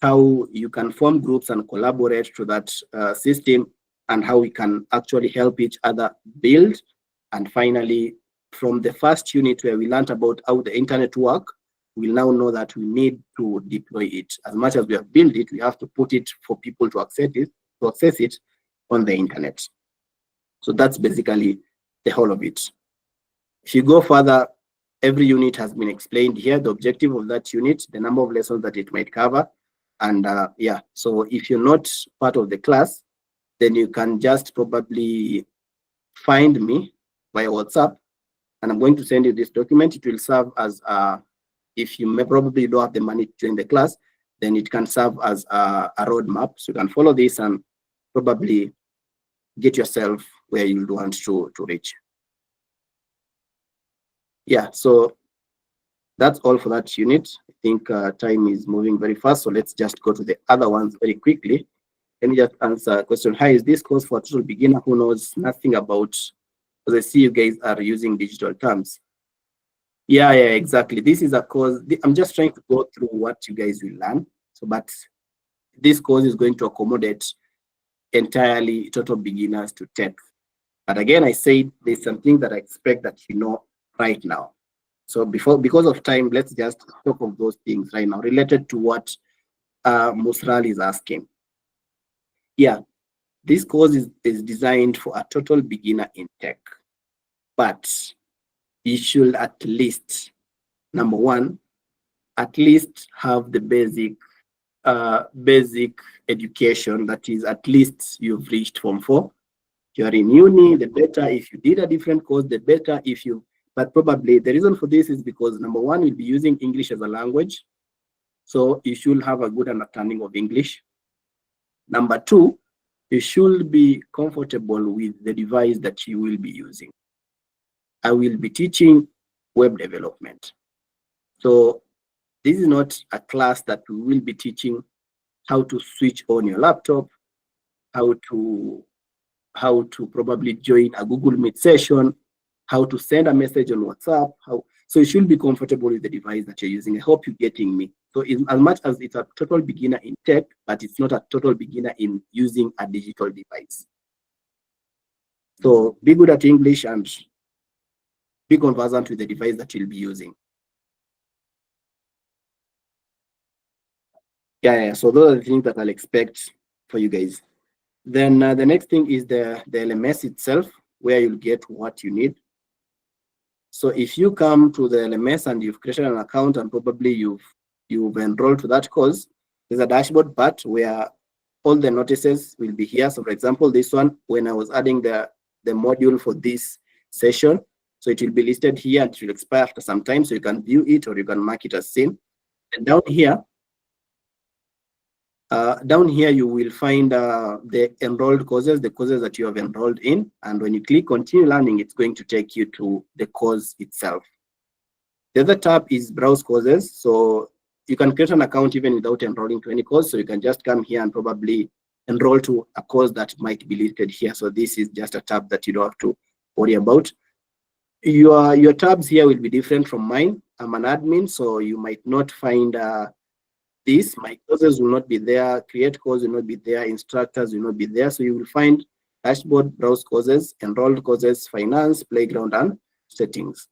[SPEAKER 1] how you can form groups and collaborate to that system, and how we can actually help each other build. And finally, from the first unit where we learned about how the internet works, we now know that we need to deploy it. As much as we have built it, we have to put it for people to access it on the internet. So that's basically the whole of it. If you go further, every unit has been explained here, the objective of that unit, the number of lessons that it might cover. And yeah, so if you're not part of the class, then you can just probably find me via WhatsApp, and I'm going to send you this document. It will serve as if you may probably don't have the money to join the class, then it can serve as a roadmap. So you can follow this and probably get yourself where you want to reach. Yeah, so that's all for that unit. I think time is moving very fast, so let's just go to the other ones very quickly. Let me just answer a question. Hi, is this course for a total beginner who knows nothing about, because I see you guys are using digital terms. Yeah, exactly. This is a course, I'm just trying to go through what you guys will learn. So, but this course is going to accommodate entirely total beginners to tech. But again, I said there's something that I expect that you know right now. So because of time, let's just talk of those things right now related to what Musral is asking. Yeah, this course is designed for a total beginner in tech, but you should at least, number one, at least have the basic education, that is at least you've reached Form 4. If you're in uni, the better. If you did a different course, the better. But probably the reason for this is because number one, you'll be using English as a language. So you should have a good understanding of English. Number two, you should be comfortable with the device that you will be using. I will be teaching web development. So this is not a class that we will be teaching how to switch on your laptop, how to probably join a Google Meet session, how to send a message on WhatsApp. So you should be comfortable with the device that you're using. I hope you're getting me. So as much as it's a total beginner in tech, but it's not a total beginner in using a digital device. So be good at English and be conversant with the device that you'll be using. Yeah. So those are the things that I'll expect for you guys. Then the next thing is the LMS itself, where you'll get what you need. So if you come to the LMS and you've created an account and probably you've enrolled to that course, there's a dashboard part where all the notices will be here. So for example, this one, when I was adding the module for this session, so it will be listed here and it will expire after some time. So you can view it or you can mark it as seen. And down here you will find the enrolled courses, the courses that you have enrolled in. And when you click continue learning, it's going to take you to the course itself. The other tab is browse courses. So you can create an account even without enrolling to any course. So you can just come here and probably enroll to a course that might be listed here. So this is just a tab that you don't have to worry about. Your tabs here will be different from mine. I'm an admin, so you might not find this. My courses will not be there, create course will not be there, instructors will not be there. So you will find dashboard, browse courses, enrolled courses, finance, playground, and settings.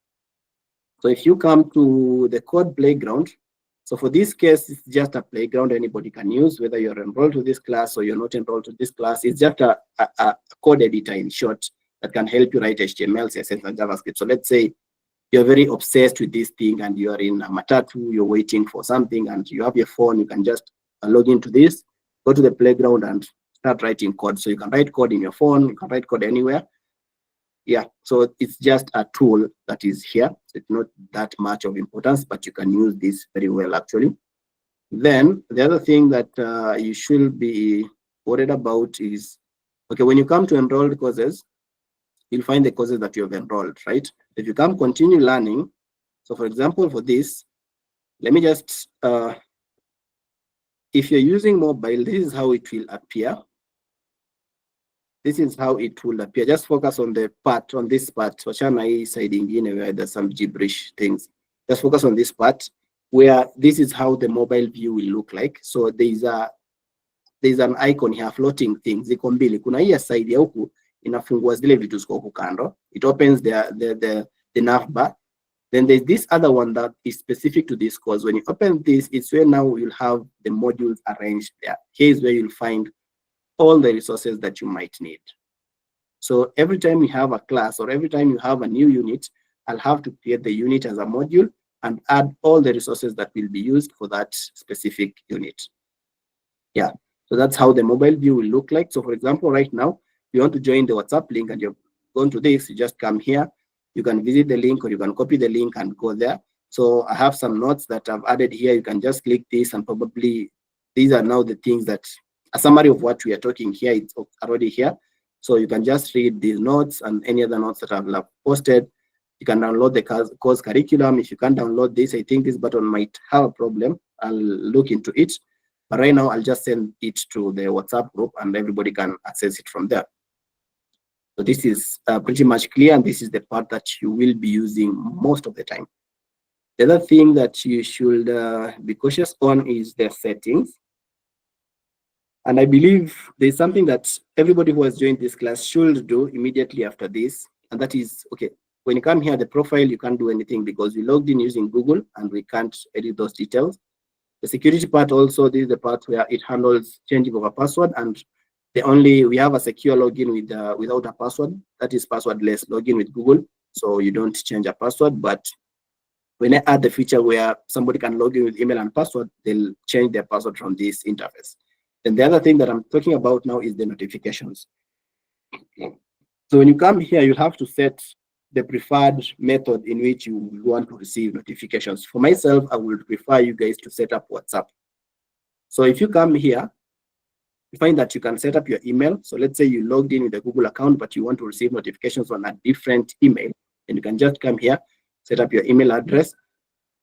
[SPEAKER 1] So if you come to the code playground, so for this case, it's just a playground anybody can use, whether you're enrolled to this class or you're not enrolled to this class. It's just a code editor in short that can help you write HTML, CSS, and JavaScript. So let's say you're very obsessed with this thing and you're in a matatu, you're waiting for something and you have your phone, you can just log into this, go to the playground and start writing code. So you can write code in your phone, you can write code anywhere. Yeah, so it's just a tool that is here. So it's not that much of importance, but you can use this very well actually. Then the other thing that you should be worried about is, okay, when you come to enrolled courses, you'll find the courses that you have enrolled, right? If you come continue learning, so for example, for this, let me just, if you're using mobile, this is how it will appear. This is how it will appear. Just focus on the part, on this part. Wachana side ingine where there's some gibberish things. Just focus on this part where this is how the mobile view will look like. So there's an icon here, floating things. Ziko mbili. Kuna hii side ya huku inafungua zile vitu ziko huku kando. It opens the navbar. Then there's this other one that is specific to this course. When you open this, it's where now you'll have the modules arranged there. Here's where you'll find all the resources that you might need. So every time you have a class or every time you have a new unit, I'll have to create the unit as a module and add all the resources that will be used for that specific unit. Yeah, so that's how the mobile view will look like. So for example, right now, you want to join the WhatsApp link and you're going to this, you just come here, you can visit the link or you can copy the link and go there. So I have some notes that I've added here. You can just click this and probably these are now the things that, a summary of what we are talking here, it's already here. So you can just read these notes and any other notes that I've posted. You can download the course curriculum. If you can't download this, I think this button might have a problem. I'll look into it. But right now, I'll just send it to the WhatsApp group and everybody can access it from there. So this is pretty much clear, and this is the part that you will be using most of the time. The other thing that you should be cautious on is the settings. And I believe there's something that everybody who has joined this class should do immediately after this. And that is, okay, when you come here, the profile, you can't do anything because we logged in using Google and we can't edit those details. The security part also, this is the part where it handles changing of a password, and we have a secure login with without a password. That is passwordless login with Google. So you don't change a password, but when I add the feature where somebody can log in with email and password, they'll change their password from this interface. And the other thing that I'm talking about now is the notifications. So when you come here, you have to set the preferred method in which you want to receive notifications. For myself, I would prefer you guys to set up WhatsApp. So if you come here, you find that you can set up your email. So let's say you logged in with a Google account, but you want to receive notifications on a different email, and you can just come here, set up your email address.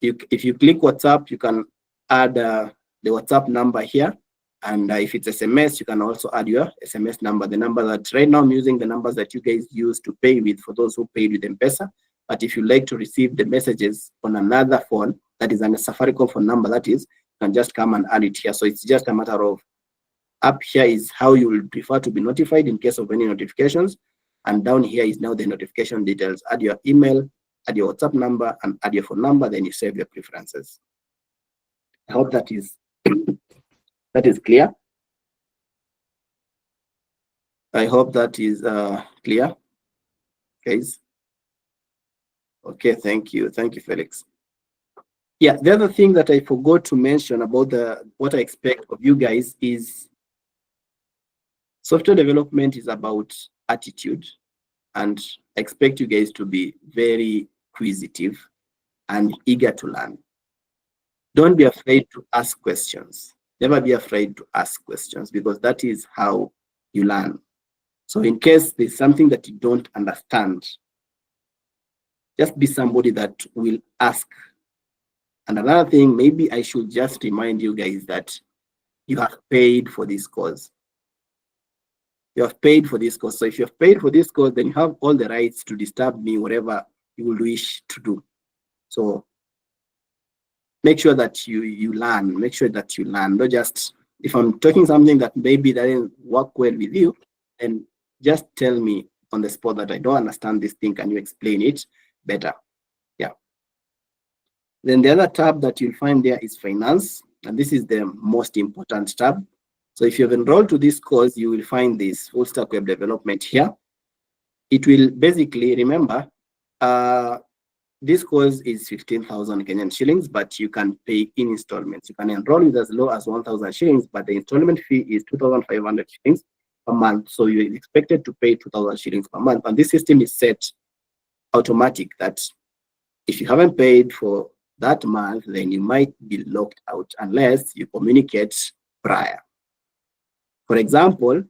[SPEAKER 1] If you click WhatsApp, you can add the WhatsApp number here. And if it's SMS, you can also add your SMS number, the number that right now I'm using the numbers that you guys use to pay with for those who paid with M-Pesa. But if you like to receive the messages on another phone, that is a Safaricom phone number, that is, you can just come and add it here. So it's just a matter of up here is how you will prefer to be notified in case of any notifications. And down here is now the notification details. Add your email, add your WhatsApp number, and add your phone number, then you save your preferences. I hope that is That is clear. I hope that is clear, guys. Okay, thank you. Thank you, Felix. Yeah, the other thing that I forgot to mention about what I expect of you guys is software development is about attitude, and I expect you guys to be very inquisitive and eager to learn. Don't be afraid to ask questions. Never be afraid to ask questions, because that is how you learn. So in case there's something that you don't understand, just be somebody that will ask. And another thing, maybe I should just remind you guys that you have paid for this course. You have paid for this course. So if you have paid for this course, then you have all the rights to disturb me, whatever you will wish to do. So make sure that you learn. Make sure that you learn. Not just, if I'm talking something that maybe doesn't work well with you, then just tell me on the spot that I don't understand this thing. Can you explain it better? Yeah. Then the other tab that you'll find there is finance. And this is the most important tab. So if you've enrolled to this course, you will find this full stack web development here. It will basically, remember, this course is 15,000 Kenyan shillings, but you can pay in installments. You can enroll with as low as 1,000 shillings, but the installment fee is 2,500 shillings per month. So you're expected to pay 2,000 shillings per month. And this system is set automatic that if you haven't paid for that month, then you might be locked out unless you communicate prior. For example,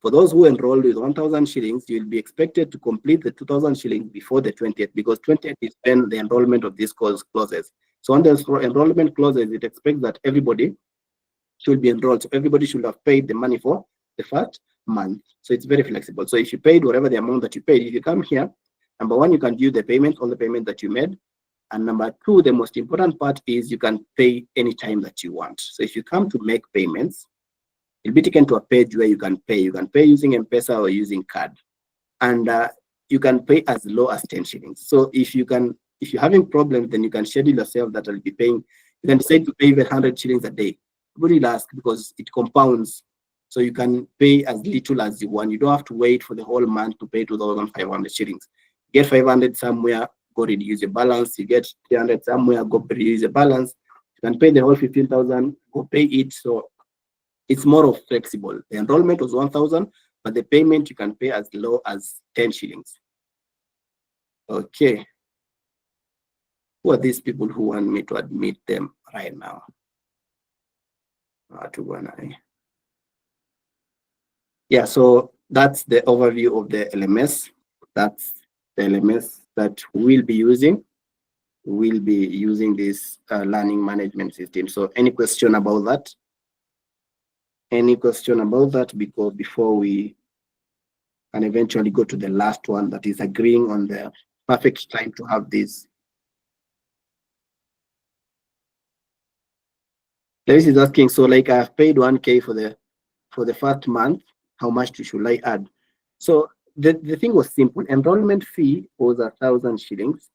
[SPEAKER 1] for those who enrolled with 1,000 shillings, you'll be expected to complete the 2,000 shillings before the 20th, because 20th is when the enrollment of this course closes. So when the enrollment closes, it expects that everybody should be enrolled. So everybody should have paid the money for the first month. So it's very flexible. So if you paid whatever the amount that you paid, if you come here, number one, you can view the payment, all the payment that you made. And number two, the most important part is you can pay anytime that you want. So if you come to make payments, it'll be taken to a page where you can pay. You can pay using M-Pesa or using card. And you can pay as low as 10 shillings. So if you're having problems, then you can schedule yourself that I'll be paying. You can decide to pay even 100 shillings a day. Nobody will ask, because it compounds. So you can pay as little as you want. You don't have to wait for the whole month to pay 2,500 shillings. Get 500 somewhere, go reduce your balance. You get 300 somewhere, go reduce your balance. You can pay the whole 15,000, go pay it. So it's more of flexible. The enrollment was 1,000, but the payment you can pay as low as 10 shillings. Okay. Who are these people who want me to admit them right now? Yeah, so that's the overview of the LMS. That's the LMS that we'll be using. We'll be using this learning management system. So any question about that? Any question about that? Because before we can eventually go to the last one, that is agreeing on the perfect time to have this. Lewis is asking, so like I've paid 1K for the first month, how much should I add? So the thing was simple. Enrollment fee was 1,000 shillings,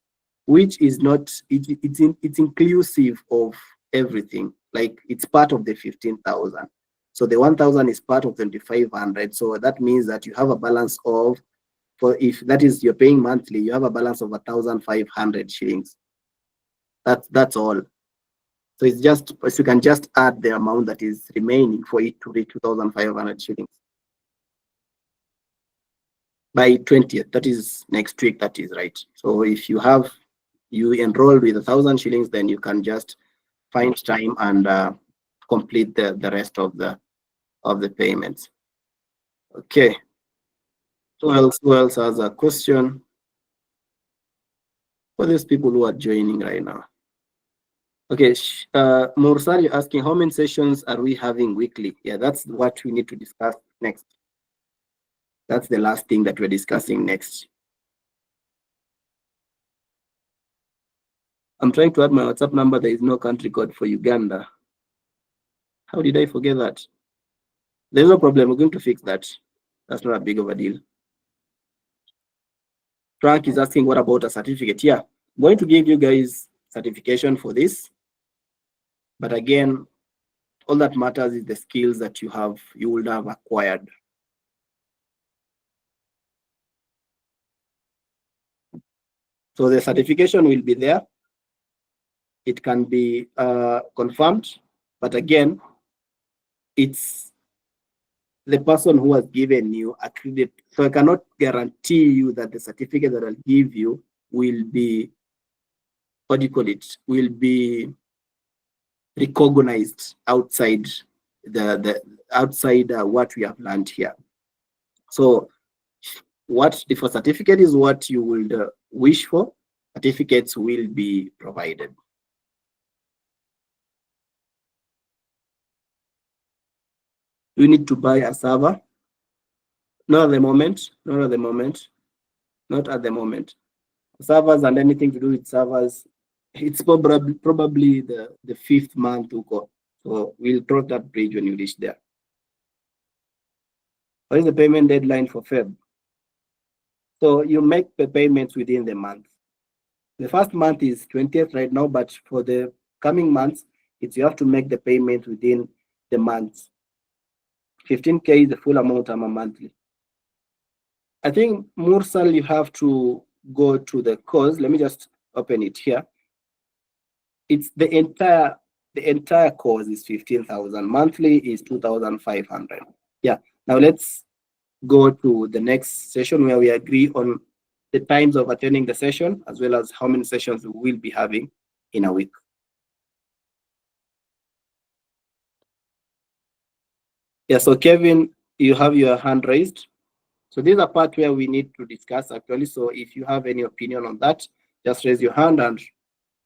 [SPEAKER 1] which is not, it's inclusive of everything. Like it's part of the 15,000. So the 1,000 is part of 2,500. So that means that you have a balance of, for if that is you're paying monthly, you have a balance of 1,500 shillings. That's all. So it's just, so you can just add the amount that is remaining for it to reach 2,500 shillings. By 20th, that is next week, that is right. So if you enroll with 1,000 shillings, then you can just find time and complete the rest of the payments. Okay. Who else has a question? For these people who are joining right now. Okay, Mursari asking, how many sessions are we having weekly? Yeah, that's what we need to discuss next. That's the last thing that we're discussing next. I'm trying to add my WhatsApp number. There is no country code for Uganda. How did I forget that? There's no problem. We're going to fix that. That's not a big of a deal. Frank is asking, what about a certificate? Yeah, I'm going to give you guys certification for this. But again, all that matters is the skills that you would have acquired. So the certification will be there. It can be confirmed, but again, it's the person who has given you a credit. So I cannot guarantee you that the certificate that I'll give you will be, what do you call it, will be recognized outside what we have learned here. So if a certificate is what you would wish for, certificates will be provided. You need to buy a server. Not at the moment. Not at the moment. Not at the moment. Servers and anything to do with servers, it's probably the 5th month to go. So we'll cross that bridge when you reach there. What is the payment deadline for Feb? So you make the payments within the month. The first month is 20th right now, but for the coming months, you have to make the payment within the months. 15K is the full amount on a monthly. I think, Mursal, you have to go to the course. Let me just open it here. It's the entire course is 15,000. Monthly is 2,500. Yeah. Now let's go to the next session where we agree on the times of attending the session as well as how many sessions we will be having in a week. Yeah, so Kevin, you have your hand raised. So this is a part where we need to discuss actually. So if you have any opinion on that, just raise your hand and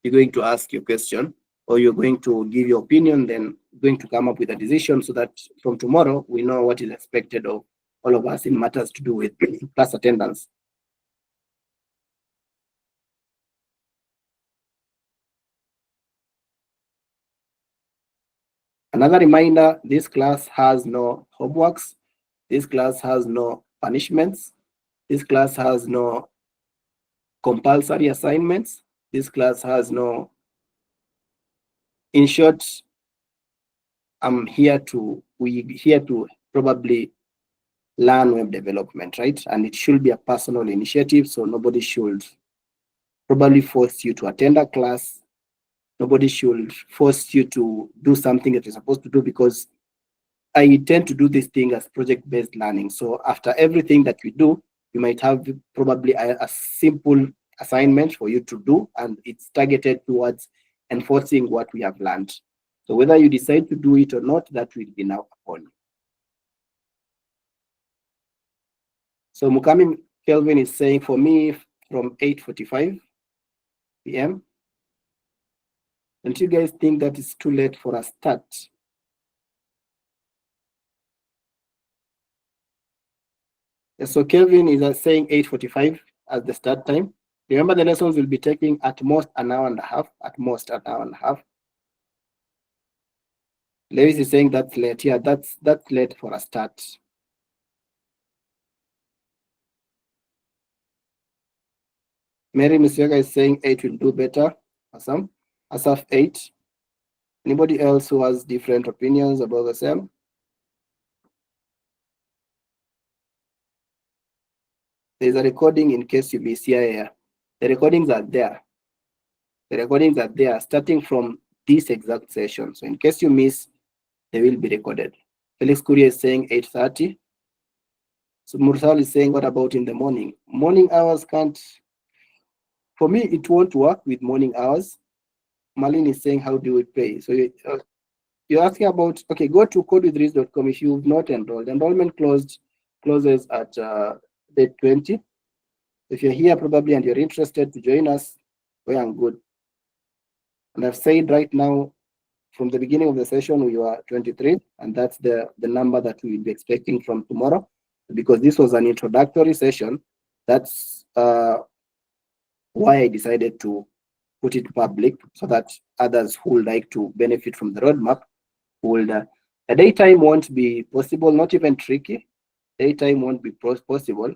[SPEAKER 1] you're going to ask your question, or you're going to give your opinion, then going to come up with a decision so that from tomorrow we know what is expected of all of us in matters to do with class attendance. Another reminder, this class has no homeworks. This class has no punishments. This class has no compulsory assignments. This class has no, in short, we're here to probably learn web development, right? And it should be a personal initiative, so nobody should probably force you to attend a class. Nobody should force you to do something that you're supposed to do, because I tend to do this thing as project-based learning. So after everything that we do, you might have probably a simple assignment for you to do, and it's targeted towards enforcing what we have learned. So whether you decide to do it or not, that will be now upon you. So Mukami Kelvin is saying for me from 8:45 p.m. Don't you guys think that it's too late for a start? So Kelvin is saying 8:45 as the start time. Remember, the lessons will be taking at most an hour and a half, at most an hour and a half. Lewis is saying that's late. Yeah, that's late for a start. Mary Musiaga is saying 8 will do better. Awesome. Asaf 8. Anybody else who has different opinions about the same? There's a recording in case you miss here. The recordings are there. The recordings are there starting from this exact session. So in case you miss, they will be recorded. Felix Courier is saying 8:30. So Mursal is saying, what about in the morning? Morning hours can't, for me, it won't work with morning hours. Marlene is saying, how do we pay? So you're asking about, okay, go to codewithreese.com if you've not enrolled. Enrollment closes at date 20. If you're here probably and you're interested to join us, well and good. And I've said right now, from the beginning of the session, we were 23, and that's the number that we will be expecting from tomorrow. Because this was an introductory session, that's why I decided to put it public, so that others who would like to benefit from the roadmap would. The daytime won't be possible, not even tricky. Daytime won't be possible.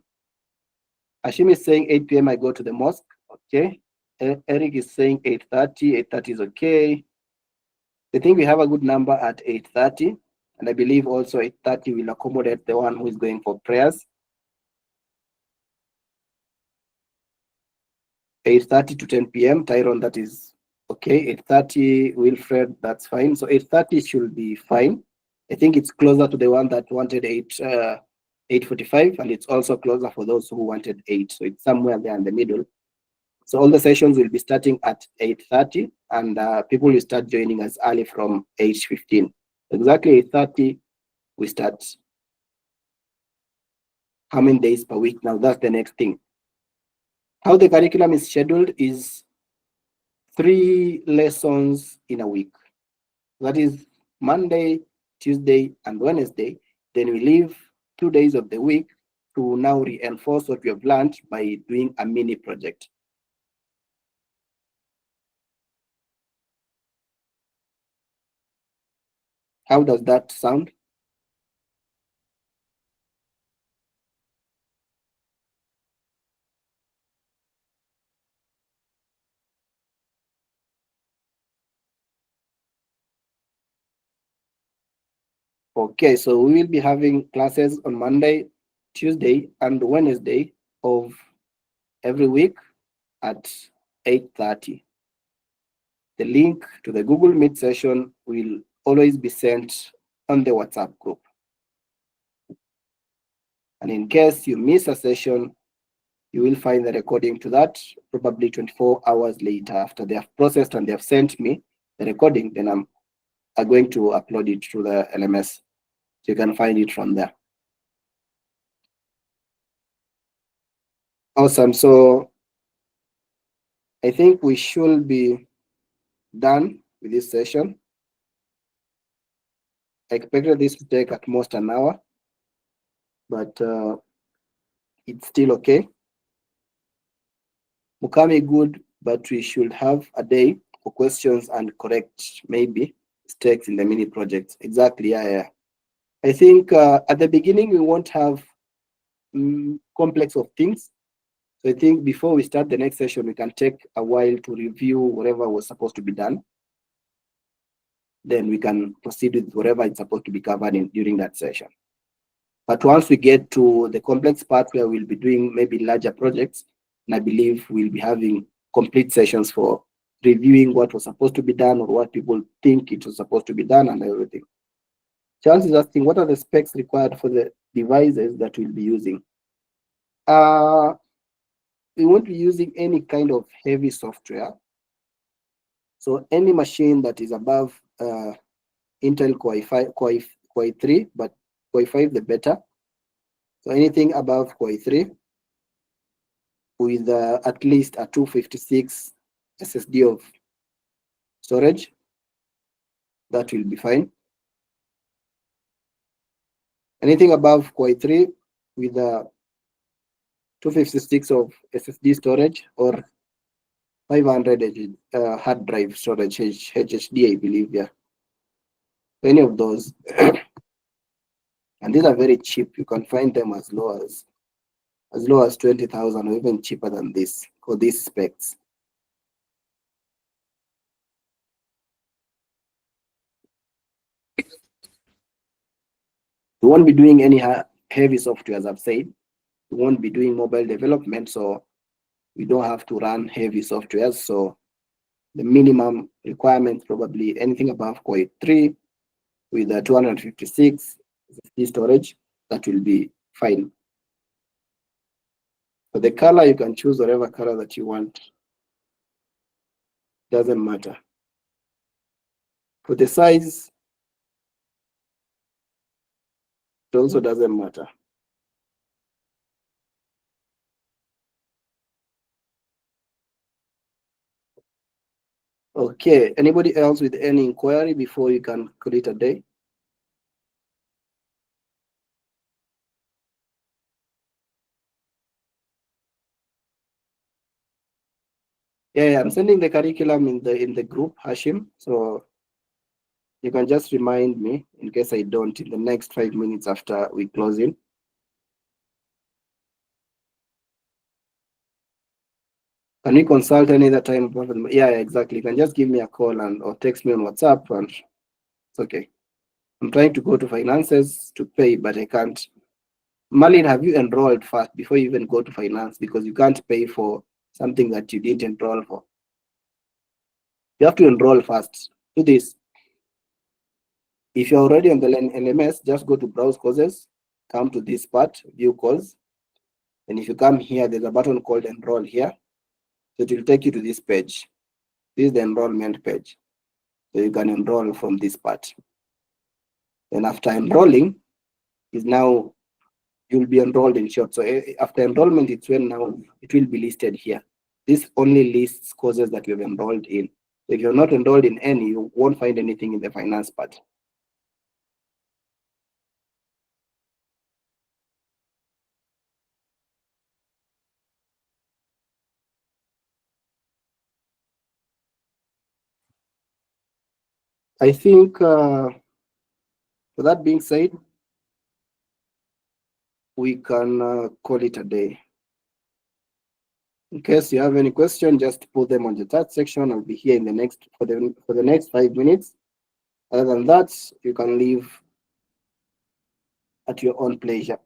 [SPEAKER 1] Hashim is saying 8 p.m. I go to the mosque. Okay. Eric is saying 8:30. 8:30 is okay. I think we have a good number at 8:30, and I believe also 8:30 will accommodate the one who is going for prayers. 8:30 to 10 p.m. Tyrone, that is okay. 8:30, Wilfred, that's fine. So 8:30 should be fine. I think it's closer to the one that wanted 8:45, and it's also closer for those who wanted 8. So it's somewhere there in the middle. So all the sessions will be starting at 8:30, and people will start joining us early from 8:15. Exactly 8:30, we start. How many days per week? Now that's the next thing. How the curriculum is scheduled is 3 lessons in a week. That is Monday, Tuesday, and Wednesday. Then we leave 2 days of the week to now reinforce what we have learned by doing a mini project. How does that sound? Okay, so we will be having classes on Monday, Tuesday, and Wednesday of every week at 8:30. The link to the Google Meet session will always be sent on the WhatsApp group. And in case you miss a session, you will find the recording to that probably 24 hours later after they have processed and they have sent me the recording. Then I'm going to upload it to the LMS. So you can find it from there. Awesome. So I think we should be done with this session. I expected this to take at most an hour, but it's still okay. Mukami good, but we should have a day for questions and correct maybe mistakes in the mini projects. Exactly, yeah. I think at the beginning we won't have complex of things. So I think before we start the next session, we can take a while to review whatever was supposed to be done. Then we can proceed with whatever is supposed to be covered during that session. But once we get to the complex part where we'll be doing maybe larger projects, and I believe we'll be having complete sessions for reviewing what was supposed to be done or what people think it was supposed to be done and everything. Charles is asking, what are the specs required for the devices that we'll be using? We won't be using any kind of heavy software. So any machine that is above Intel Core i3, but Core i5 the better. So anything above Core i3 with at least a 256 SSD of storage, that will be fine. Anything above Core i3 with a 256 of SSD storage or 500 hard drive storage, HDD, I believe, yeah. Any of those. And these are very cheap. You can find them as low as 20,000 or even cheaper than this for these specs. We won't be doing any heavy software, as I've said. We won't be doing mobile development, so we don't have to run heavy softwares. So the minimum requirements probably anything above Core i3 with a 256 SSD storage, that will be fine. For the color, you can choose whatever color that you want. Doesn't matter. For the size, it also doesn't matter. Okay, anybody else with any inquiry before you can call it a day? Yeah, I'm sending the curriculum in the group, Hashim. So you can just remind me in case I don't in the next 5 minutes after we close in. Can we consult any other time? Yeah, exactly. You can just give me a call or text me on WhatsApp, and it's okay. I'm trying to go to finances to pay, but I can't. Marlin, have you enrolled first before you even go to finance? Because you can't pay for something that you didn't enroll for. You have to enroll first. Do this. If you're already on the LMS, just go to browse courses, come to this part, view course. And if you come here, there's a button called enroll here. So it will take you to this page. This is the enrollment page. So you can enroll from this part. Then after enrolling, is now you'll be enrolled in short. So after enrollment, it's when now it will be listed here. This only lists courses that you have enrolled in. If you're not enrolled in any, you won't find anything in the finance part. I think, for that being said, we can call it a day. In case you have any question, just put them on the chat section. I'll be here in the next for the next 5 minutes. Other than that, you can leave at your own pleasure.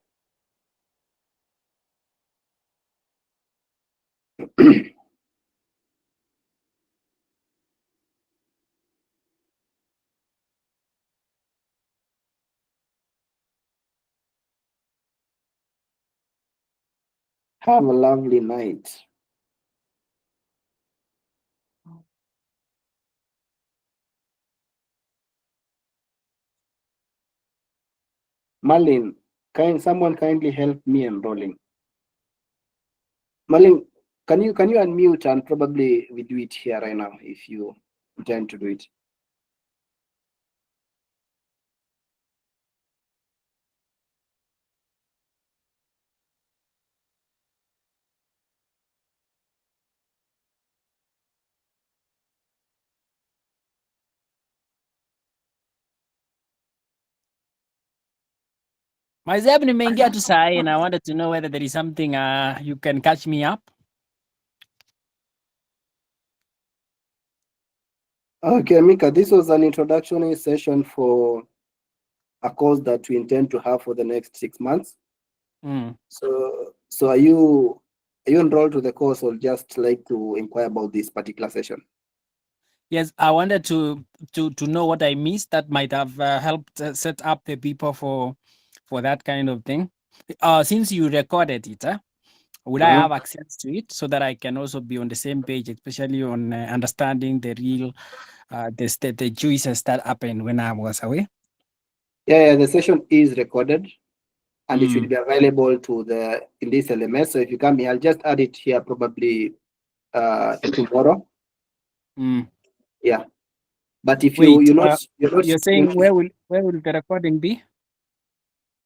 [SPEAKER 1] Have a lovely night. Marlin, can someone kindly help me enrolling? Marlin, can you unmute, and probably we do it here right now if you intend to do it.
[SPEAKER 8] Myself nimeingia tu saa hii and I wanted to know whether there is something you can catch me up.
[SPEAKER 1] Okay, Mika, this was an introductory session for a course that we intend to have for the next 6 months. So are you enrolled to the course, or just like to inquire about this particular session?
[SPEAKER 8] Yes, I wanted to know what I missed that might have helped set up the people for that kind of thing. Since you recorded it, would I have access to it so that I can also be on the same page, especially on understanding the real the juices that happened when I was away?
[SPEAKER 1] Yeah, the session is recorded, and it should be available in this LMS. So if you come here, I'll just add it here probably tomorrow. Yeah, but if you're
[SPEAKER 8] saying where will the recording be?